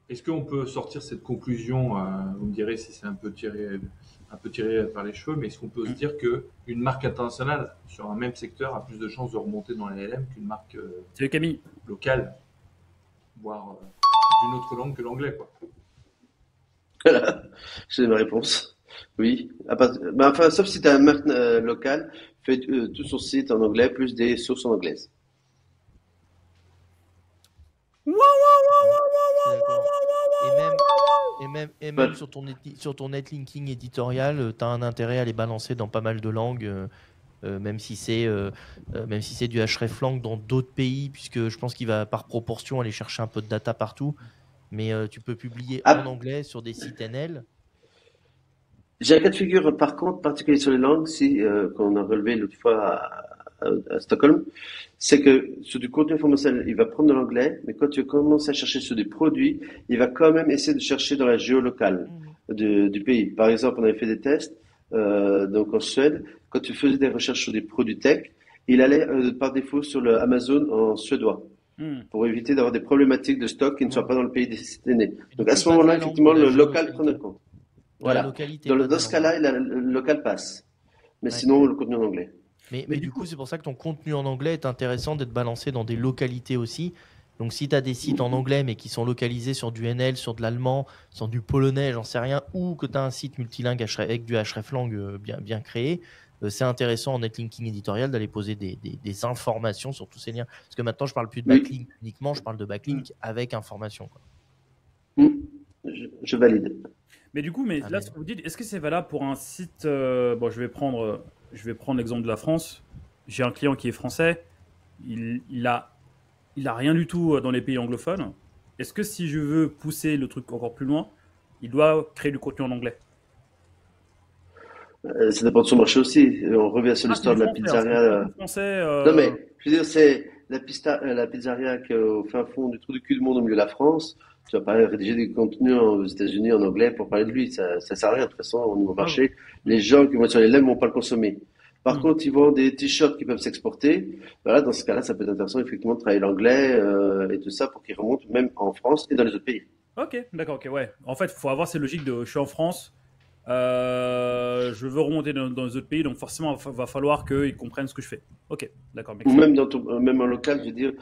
est-ce qu'on peut sortir cette conclusion, vous me direz si c'est un peu tiré par les cheveux, mais est-ce qu'on peut se dire qu'une marque internationale sur un même secteur a plus de chances de remonter dans les LM qu'une marque locale, voire d'une autre langue que l'anglais, quoi. Voilà, j'ai ma réponse. Oui. Enfin, sauf si tu as une marque locale, fais tout son site en anglais, plus des sources en anglaise. Et même sur ton netlinking éditorial, tu as un intérêt à les balancer dans pas mal de langues, même si c'est du hreflang dans d'autres pays, puisque je pense qu'il va par proportion aller chercher un peu de data partout. Mais tu peux publier en anglais sur des sites NL. J'ai un cas de figure, par contre, particulier sur les langues, qu'on a relevé l'autre fois à Stockholm, c'est que sur du contenu informationnel, il va prendre de l'anglais, mais quand tu commences à chercher sur des produits, il va quand même essayer de chercher dans la géolocale du pays. Par exemple, on avait fait des tests, donc en Suède, quand tu faisais des recherches sur des produits tech, il allait par défaut sur le Amazon en suédois. Pour éviter d'avoir des problématiques de stock qui ne soient pas dans le pays destiné. Donc à ce moment-là, effectivement, le local prend en compte. Voilà. Dans ce cas-là, le local passe. Mais sinon, le contenu en anglais. Mais du coup, c'est pour ça que ton contenu en anglais est intéressant d'être balancé dans des localités aussi. Donc si tu as des sites en anglais mais qui sont localisés sur du NL, sur de l'allemand, sur du polonais, j'en sais rien, ou que tu as un site multilingue avec du hreflang bien créé, c'est intéressant en netlinking éditorial d'aller poser des informations sur tous ces liens. Parce que maintenant, je parle plus de backlink uniquement, je parle de backlink avec information. Je valide. Mais du coup, là, ce que vous dites, est-ce que c'est valable pour un site bon, je vais prendre l'exemple de la France. J'ai un client qui est français. Il a rien du tout dans les pays anglophones. Est-ce que si je veux pousser le truc encore plus loin, il doit créer du contenu en anglais? Ça dépend de son marché aussi. On revient sur l'histoire de la pizzeria. Non mais, je veux dire, c'est la pizzeria qui est au fin fond du trou du cul du monde au milieu de la France. Tu vas pas rédiger des contenus aux États-Unis en anglais pour parler de lui. Ça sert à rien. De toute façon, au niveau marché, les gens qui vont sur les lèvres vont pas le consommer. Par contre, ils vendent des t-shirts qui peuvent s'exporter. Voilà, dans ce cas-là, ça peut être intéressant effectivement de travailler l'anglais et tout ça pour qu'ils remontent même en France et dans les autres pays. Ok, d'accord, ok, ouais. En fait, il faut avoir ces logiques de je suis en France, je veux remonter dans les autres pays, donc forcément, il va falloir qu'ils comprennent ce que je fais. Ok, d'accord. Ou même même en local, je veux dire,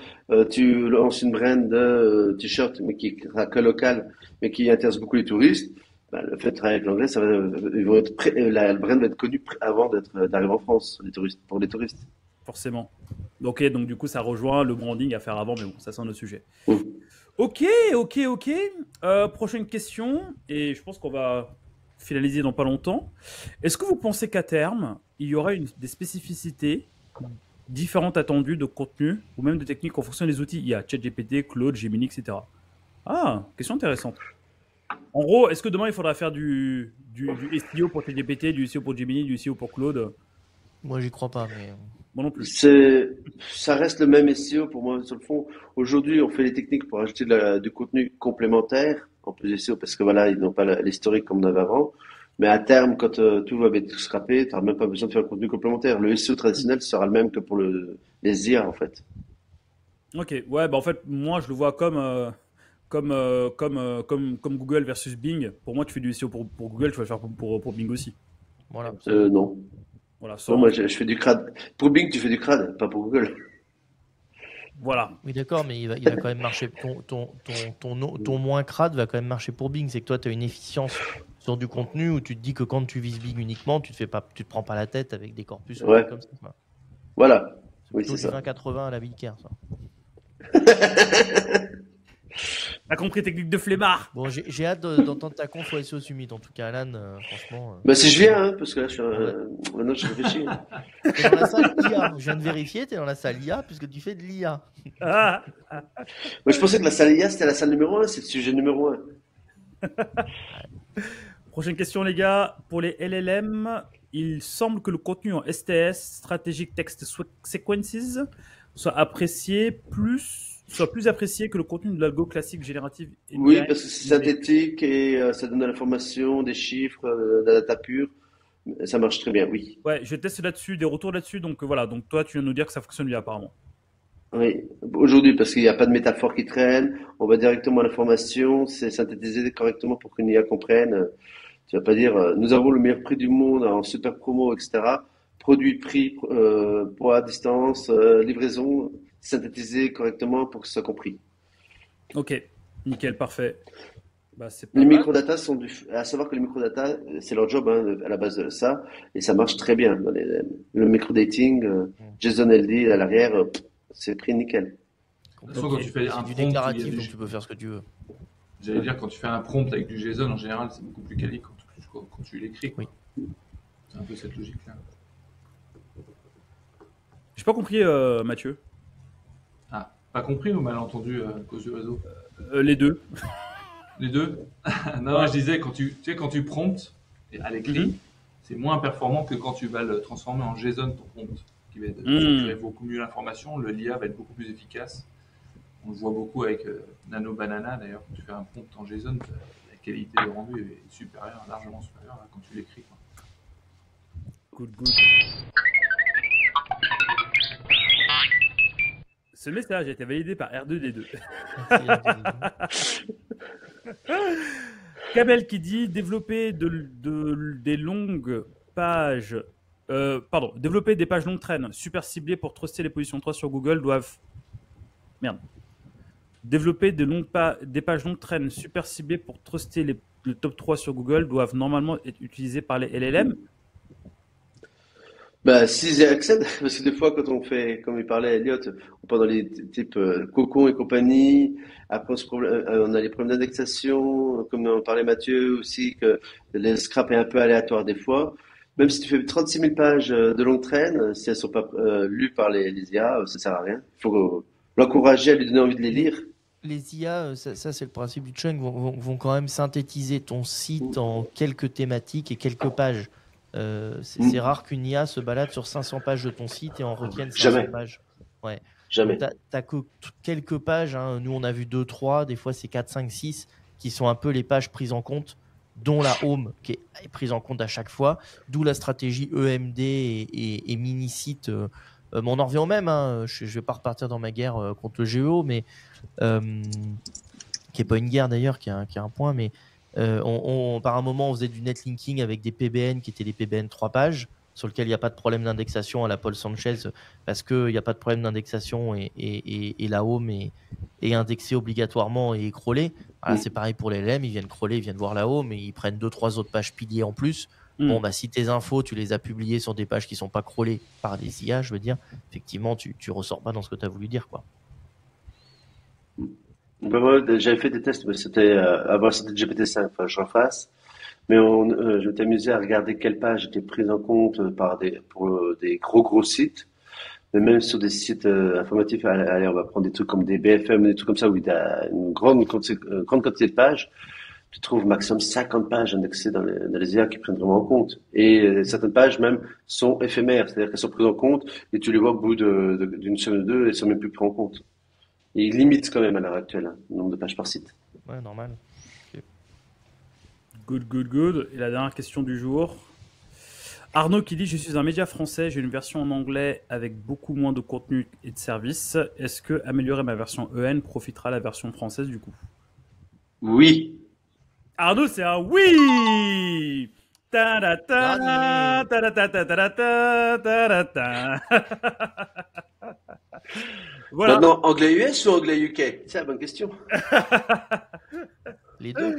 tu lances une brand de t-shirt, mais qui est que local, mais qui intéresse beaucoup les touristes. Le fait de travailler avec l'anglais, la brand va être connue avant d'arriver en France pour les touristes. Forcément. Ok, donc du coup, ça rejoint le branding à faire avant, mais bon, ça c'est un autre sujet. Ok. Prochaine question, et je pense qu'on va finaliser dans pas longtemps. Est-ce que vous pensez qu'à terme, il y aura des spécificités différentes attendues de contenu ou même de techniques en fonction des outils? Il y a ChatGPT, Claude, Gemini, etc. Ah, question intéressante. En gros, est-ce que demain il faudra faire du SEO pour ChatGPT, du SEO pour Gemini, du SEO pour Claude? Moi, j'y crois pas, mais Moi non plus. Ça reste le même SEO pour moi sur le fond. Aujourd'hui, on fait les techniques pour ajouter du contenu complémentaire en plus du SEO parce que voilà, ils n'ont pas l'historique comme on avait avant. Mais à terme, quand tout va être scrappé, tu n'auras même pas besoin de faire un contenu complémentaire. Le SEO traditionnel sera le même que pour les IA en fait. Ok, ouais, bah en fait, moi je le vois comme Google versus Bing. Pour moi, tu fais du SEO pour Google, tu vas le faire pour Bing aussi. voilà. Non. Voilà, Non, moi je fais du crade. Pour Bing, tu fais du crade, pas pour Google. voilà. Oui, d'accord, mais il va quand même marcher. Ton moins crade va quand même marcher pour Bing. C'est que toi, tu as une efficience sur du contenu où tu te dis que quand tu vises Bing uniquement, tu te prends pas la tête avec des corpus Ouais. comme ça. Quoi. Voilà. C'est Oui, plutôt c'est du ça. 20-80 à la Bilker, ça. T'as compris technique de flemmard. Bon, j'ai hâte d'entendre ta conf au SEO Summit. En tout cas, Alan, franchement. Bah si je viens, hein, parce que là, maintenant je réfléchis. T'es dans la salle IA. Je viens de vérifier, t'es dans la salle IA puisque tu fais de l'IA. Ah. Moi, je pensais que la salle IA, c'était la salle numéro 1, c'est le sujet numéro 1. Prochaine question, les gars. Pour les LLM, il semble que le contenu en STS, Strategic Text Sequences, soit plus apprécié que le contenu de l'algo classique générative. Oui, parce que c'est synthétique et ça donne de l'information, des chiffres, de la data pure. Ça marche très bien, oui. Ouais, je teste là-dessus, des retours là-dessus. Donc voilà, donc toi, tu viens de nous dire que ça fonctionne bien apparemment. Oui, aujourd'hui, parce qu'il n'y a pas de métaphore qui traîne, on va directement à l'information, c'est synthétisé correctement pour qu'une IA comprenne. Tu vas pas dire, nous avons le meilleur prix du monde en super promo, etc. Produit, prix, poids, distance, livraison, synthétisé correctement pour que ce soit compris. Ok, nickel, parfait. Bah, c'est pas Les mal. microdata à savoir que les microdata, c'est leur job hein, à la base de ça, et ça marche très bien. Le microdating, JSON LD à l'arrière, c'est pris nickel. De toute façon, quand tu fais un C'est du prompt, déclaratif, donc tu peux faire ce que tu veux. J'allais dire, quand tu fais un prompt avec du JSON, en général, c'est beaucoup plus quali quand tu l'écris. Oui. C'est un peu cette logique-là. J'ai pas compris, Mathieu. Ah, pas compris ou mal entendu à cause du réseau? Les deux. Les deux? Non, je disais, quand tu promptes à l'écrit, c'est moins performant que quand tu vas le transformer en JSON, ton prompt, qui va capturer beaucoup mieux l'information. Le LIA va être beaucoup plus efficace. On le voit beaucoup avec Nano Banana, d'ailleurs, quand tu fais un prompt en JSON, la qualité de rendu est supérieure, largement supérieure à quand tu l'écris. Good. Ce message a été validé par R2D2. Kamel qui dit développer des longues pages. Développer des pages longue traîne super ciblées pour truster les positions 3 sur Google doivent. Merde. Développer des pages longue traîne super ciblées pour truster le top 3 sur Google doivent normalement être utilisées par les LLM. Bah, s'ils y accèdent, parce que des fois, quand on fait, comme il parlait Elliot, on part dans les types Cocon et compagnie. Après, on a les problèmes d'indexation, comme en parlait Mathieu aussi, que le scrap est un peu aléatoire des fois. Même si tu fais 36 000 pages de longue traîne, si elles sont pas lues par les IA, ça sert à rien. Il faut l'encourager à lui donner envie de les lire. Les IA, ça c'est le principe du chunk, vont quand même synthétiser ton site en quelques thématiques et quelques pages. C'est rare qu'une IA se balade sur 500 pages de ton site et en retienne 500 Jamais. pages. Ouais. Jamais. T'as que quelques pages, hein. Nous on a vu 2, 3, des fois c'est 4, 5, 6 qui sont un peu les pages prises en compte, dont la home qui est prise en compte à chaque fois, d'où la stratégie EMD et mini-site. On en revient au même, hein. Je vais pas repartir dans ma guerre contre le GEO, mais qui est pas une guerre d'ailleurs, qui a un point, mais par un moment on faisait du netlinking avec des PBN qui étaient des PBN 3 pages sur lesquels il n'y a pas de problème d'indexation à la Paul Sanchez parce qu'il n'y a pas de problème d'indexation et la home est indexée obligatoirement et crawlée. Voilà, c'est pareil pour les LM, ils viennent crawler, ils viennent voir la home et ils prennent 2-3 autres pages piliers en plus. Bon, bah, si tes infos, tu les as publiées sur des pages qui ne sont pas crawlées par des IA, je veux dire, effectivement, tu ressors pas dans ce que tu as voulu dire, quoi. Ben, moi, j'avais fait des tests, mais c'était avant c'était GPT-5, enfin j'en fasse. Mais je m'étais amusé à regarder quelles pages étaient prises en compte pour des gros sites. Mais même sur des sites informatifs, allez, on va prendre des trucs comme des BFM, des trucs comme ça, où il y a une grande quantité de pages. Tu trouves maximum 50 pages indexées dans les IA qui prennent vraiment en compte. Et certaines pages même sont éphémères, c'est-à-dire qu'elles sont prises en compte et tu les vois au bout d'une semaine ou deux, elles sont même plus prises en compte. Et ils limitent quand même à l'heure actuelle le nombre de pages par site. Ouais, normal. Okay. Good. Et la dernière question du jour. Arnaud qui dit: je suis un média français, j'ai une version en anglais avec beaucoup moins de contenu et de services. Est-ce que améliorer ma version EN profitera à la version française du coup? Oui. Arnaud, c'est un oui. Ta-da-ta, ta-da-ta, ta-da-ta, ta-da-ta. Voilà. Maintenant, anglais US ou anglais UK? C'est la bonne question. Les deux.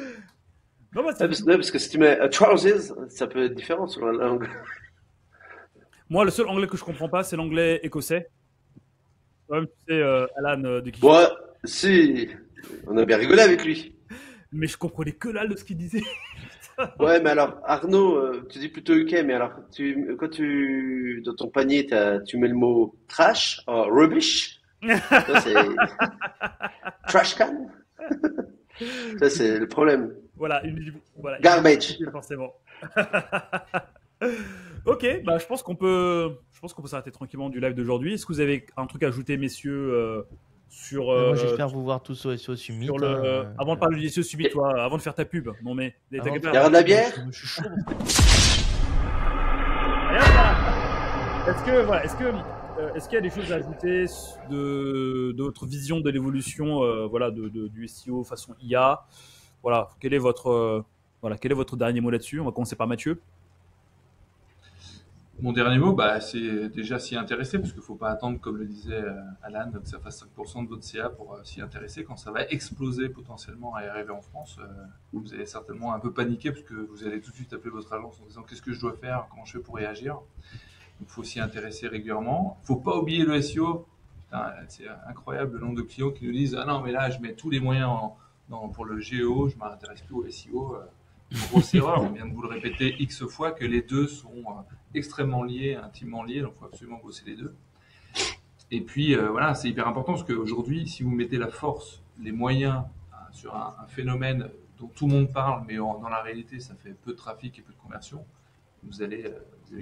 Non, bah, parce que si tu mets trousers, ça peut être différent selon la langue. Moi, le seul anglais que je comprends pas, c'est l'anglais écossais. Comme tu sais, Alan de qui. Ouais, si. On a bien rigolé avec lui. Mais je comprenais que là de ce qu'il disait. Ouais, mais alors, Arnaud, tu dis plutôt UK, mais alors, quand dans ton panier, tu mets le mot trash, rubbish. Ça, c'est trash can. Ça, c'est le problème. Voilà, Garbage. Forcément. Ok, bah je pense qu'on peut s'arrêter tranquillement du live d'aujourd'hui. Est-ce que vous avez un truc à ajouter, messieurs, sur moi, j'espère vous voir tous au SEO Summit. Sur avant de parler du SEO Summit, toi, avant de faire ta pub. Non mais il y aura de la bière. Je suis chaud. Est-ce qu'il y a des choses à ajouter de votre vision de l'évolution du SEO façon IA? Voilà, quel est votre dernier mot là-dessus? On va commencer par Mathieu. Mon dernier mot, c'est déjà s'y intéresser, parce qu'il ne faut pas attendre, comme le disait Alan, que ça fasse 5% de votre CA pour s'y intéresser. Quand ça va exploser potentiellement et arriver en France, vous allez certainement un peu paniquer, parce que vous allez tout de suite appeler votre agence en disant qu'est-ce que je dois faire, comment je fais pour réagir. Il faut s'y intéresser régulièrement. Il ne faut pas oublier le SEO. Putain, c'est incroyable le nombre de clients qui nous disent « Ah non, mais là, je mets tous les moyens pour le GEO, je ne m'intéresse plus au SEO. » Grosse erreur, on vient de vous le répéter X fois, que les deux sont extrêmement liés, intimement liés, donc il faut absolument bosser les deux. Et puis voilà, c'est hyper important parce qu'aujourd'hui, si vous mettez la force, les moyens sur un phénomène dont tout le monde parle, mais dans la réalité, ça fait peu de trafic et peu de conversion, vous allez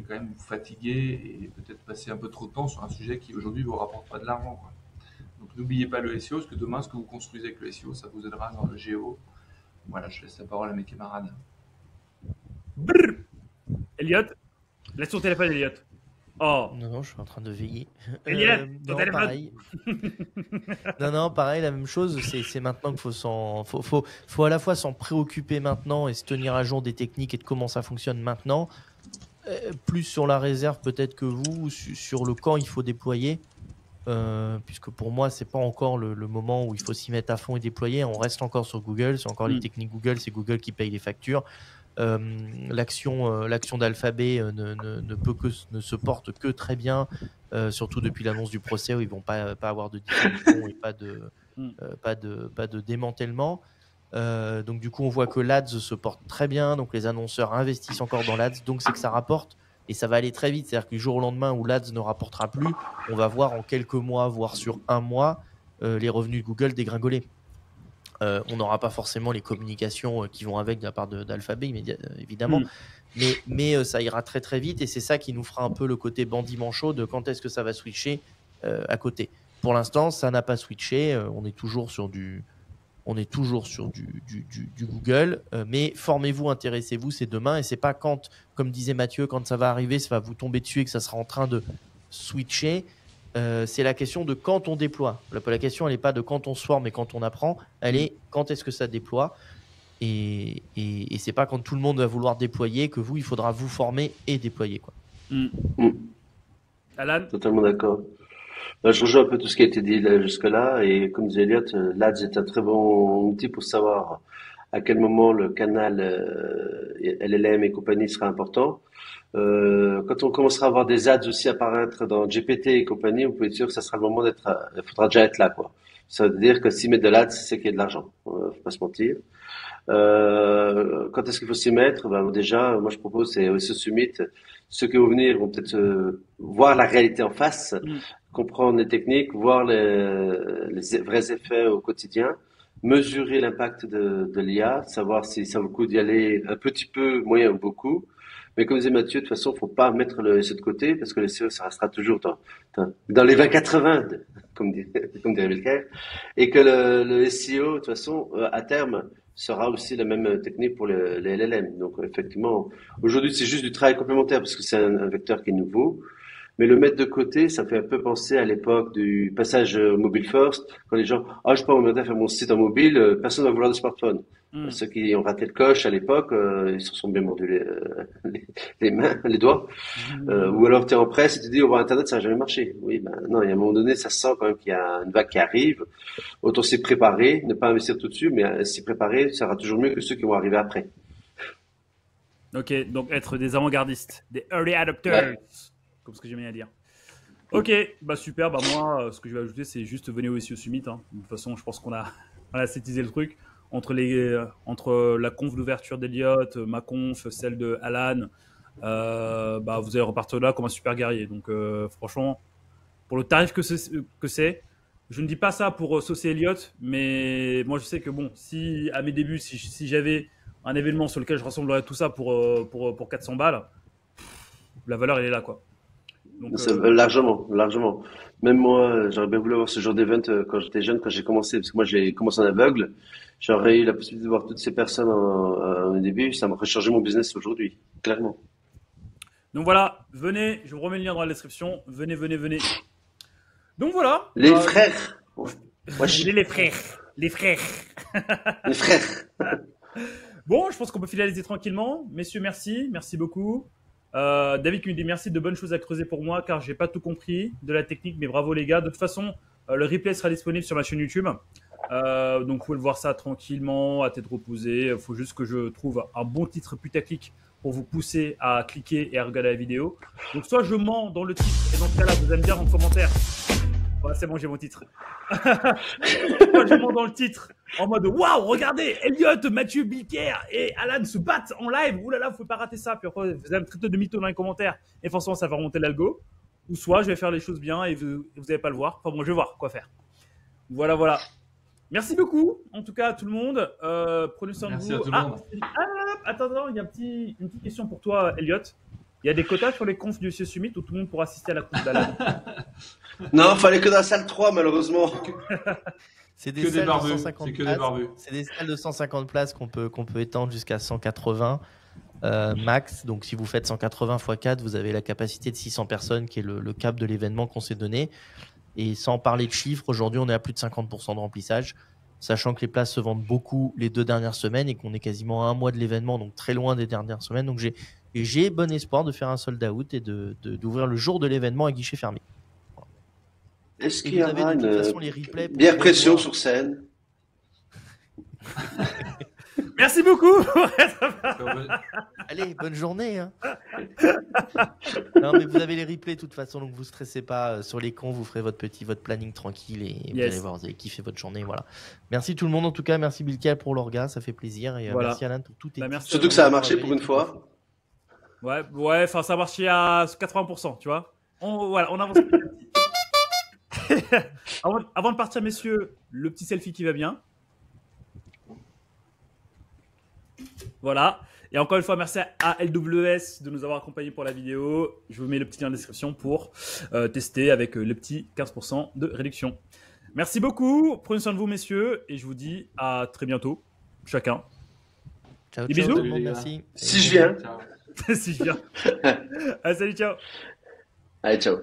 quand même vous fatiguer et peut-être passer un peu trop de temps sur un sujet qui aujourd'hui ne vous rapporte pas de l'argent, quoi. Donc n'oubliez pas le SEO, parce que demain, ce que vous construisez avec le SEO, ça vous aidera dans le GEO. Voilà, je laisse la parole à mes camarades. Brrr. Elliot, laisse ton téléphone, Elliot. Oh. Non, je suis en train de veiller. Elliot, ton téléphone. Pareil. non, pareil, la même chose. C'est maintenant qu'il faut à la fois s'en préoccuper maintenant et se tenir à jour des techniques et de comment ça fonctionne maintenant. Plus sur la réserve peut-être que vous, sur le quand il faut déployer. Puisque pour moi c'est pas encore le moment où il faut s'y mettre à fond et déployer. On reste encore sur Google, c'est encore les techniques Google, c'est Google qui paye les factures. L'action d'Alphabet ne se porte que très bien, surtout depuis l'annonce du procès où ils vont pas avoir de dissolution et pas de démantèlement. Donc du coup on voit que l'Ads se porte très bien, donc les annonceurs investissent encore dans l'Ads, donc c'est que ça rapporte. Et ça va aller très vite, c'est-à-dire que du jour au lendemain où l'Ads ne rapportera plus, on va voir en quelques mois, voire sur un mois, les revenus de Google dégringoler. On n'aura pas forcément les communications qui vont avec de la part d'Alphabet, évidemment, mais ça ira très très vite et c'est ça qui nous fera un peu le côté bandit manchot de quand est-ce que ça va switcher à côté. Pour l'instant, ça n'a pas switché, on est toujours sur du Google, mais formez-vous, intéressez-vous, c'est demain et c'est pas quand, comme disait Mathieu, quand ça va arriver, ça va vous tomber dessus et que ça sera en train de switcher. C'est la question de quand on déploie. La question, elle n'est pas de quand on se forme et quand on apprend, elle est quand est-ce que ça déploie. Et c'est pas quand tout le monde va vouloir déployer que il faudra vous former et déployer, quoi. Alan ? Totalement d'accord. Je rejoins un peu tout ce qui a été dit jusque-là et comme disait Elliot, l'Ads est un très bon outil pour savoir à quel moment le canal LLM et compagnie sera important. Quand on commencera à avoir des ads aussi apparaître dans GPT et compagnie, on peut être sûr que ça sera le moment il faudra déjà être là, quoi. Ça veut dire que s'ils mettent de l'ads, c'est qu'il y a de l'argent. Faut pas se mentir. Quand est-ce qu'il faut s'y mettre? Déjà, moi je propose, c'est au Summit. Ceux qui vont venir vont peut-être voir la réalité en face. comprendre les techniques, voir les vrais effets au quotidien, mesurer l'impact de l'IA, savoir si ça vaut le coup d'y aller un petit peu, moyen ou beaucoup. Mais comme disait Mathieu, de toute façon, faut pas mettre le SEO de côté parce que le SEO, ça restera toujours dans les 20-80, comme dirait Wilker, et que le SEO, de toute façon, à terme, sera aussi la même technique pour les LLM. Donc, effectivement, aujourd'hui, c'est juste du travail complémentaire parce que c'est un vecteur qui est nouveau. Mais le mettre de côté, ça fait un peu penser à l'époque du passage mobile first, quand les gens, je peux me mettre à faire mon site en mobile, personne ne va vouloir de smartphone. Ceux qui ont raté le coche à l'époque, ils se sont bien mordus les mains, les doigts. Ou alors tu es en presse et tu dis, Internet, ça n'a jamais marché. Oui, ben non, il y a un moment donné, ça se sent quand même qu'il y a une vague qui arrive. Autant s'y préparer, ne pas investir tout dessus, mais s'y préparer, ça sera toujours mieux que ceux qui vont arriver après. Ok, donc être des avant-gardistes, des early adopters, comme ce que j'aime bien dire. Ok, bah super, bah moi, ce que je vais ajouter, c'est juste venez au SEO Summit. Hein. De toute façon, je pense qu'on a synthétisé le truc. Entre la conf d'ouverture d'Eliott, ma conf, celle de Alan, bah vous allez repartir là comme un super guerrier. Donc franchement, pour le tarif que c'est, je ne dis pas ça pour saucer Eliott, mais moi je sais que bon, si à mes débuts, si j'avais un événement sur lequel je rassemblerais tout ça pour 400 balles, la valeur elle est là quoi. Donc, largement. Même moi, j'aurais bien voulu avoir ce genre d'event quand j'étais jeune, quand j'ai commencé, parce que moi j'ai commencé en aveugle. J'aurais eu la possibilité de voir toutes ces personnes au début, ça m'aurait changé mon business aujourd'hui, clairement. Donc voilà, venez, je vous remets le lien dans la description. Venez. Donc voilà. Les frères. Les frères. Les frères. Bon, je pense qu'on peut finaliser tranquillement. Messieurs, merci beaucoup. David qui me dit merci, de bonnes choses à creuser pour moi car j'ai pas tout compris de la technique, mais bravo les gars. De toute façon, le replay sera disponible sur ma chaîne YouTube. Donc vous pouvez le voir ça tranquillement, à tête reposée. Il faut juste que je trouve un bon titre putaclic pour vous pousser à cliquer et à regarder la vidéo. Donc soit je mens dans le titre, et dans ce cas-là, vous allez me dire en commentaire. Ouais, c'est bon, j'ai mon titre. Soit je mens dans le titre en mode waouh, regardez, Eliott, Mathieu, Bilker et Alan se battent en live. Ouh là là, faut pas rater ça. Puis après, vous allez me traiter de mytho dans les commentaires et forcément, ça va remonter l'algo. Ou soit je vais faire les choses bien et vous n'allez pas le voir. Enfin bon, je vais voir quoi faire. Voilà. Merci beaucoup, en tout cas, à tout le monde. Prenez soin de vous. Merci à tout le monde. Attends, il y a une petite question pour toi, Eliott. Il y a des quotas sur les confs du SEO Summit où tout le monde pourra assister à la conf d'Alan. Non, fallait que dans la salle 3, malheureusement. C'est des salles de 150 places. C'est des salles de 150 places qu'on peut étendre jusqu'à 180 max. Donc, si vous faites 180 x 4, vous avez la capacité de 600 personnes, qui est le cap de l'événement qu'on s'est donné. Et sans parler de chiffres, aujourd'hui, on est à plus de 50% de remplissage, sachant que les places se vendent beaucoup les 2 dernières semaines et qu'on est quasiment à un mois de l'événement, donc très loin des dernières semaines. Donc, j'ai bon espoir de faire un sold out et d'ouvrir le jour de l'événement à guichet fermé. Est-ce qu'il y aura de toute façon, les replays bière pression sur scène? Merci beaucoup. Allez, bonne journée. Hein. Non, mais vous avez les replays de toute façon, donc vous stressez pas sur les cons, vous ferez votre planning tranquille et vous allez voir, vous allez kiffer votre journée. Voilà. Merci tout le monde en tout cas, merci Bilka pour l'orga, ça fait plaisir et merci Alan pour tout. Surtout que ça a marché pour une fois. Ouais, enfin ça a marché à 80%, tu vois. On avance petit à petit. Avant de partir, messieurs, le petit selfie qui va bien. Voilà. Et encore une fois, merci à LWS de nous avoir accompagnés pour la vidéo. Je vous mets le petit lien en description pour tester avec le petit 15% de réduction. Merci beaucoup. Prenez soin de vous, messieurs. Et je vous dis à très bientôt, chacun. Ciao, des bisous. Tout le monde, merci. Si je viens. Si je viens. Allez, salut, ciao. Allez, ciao.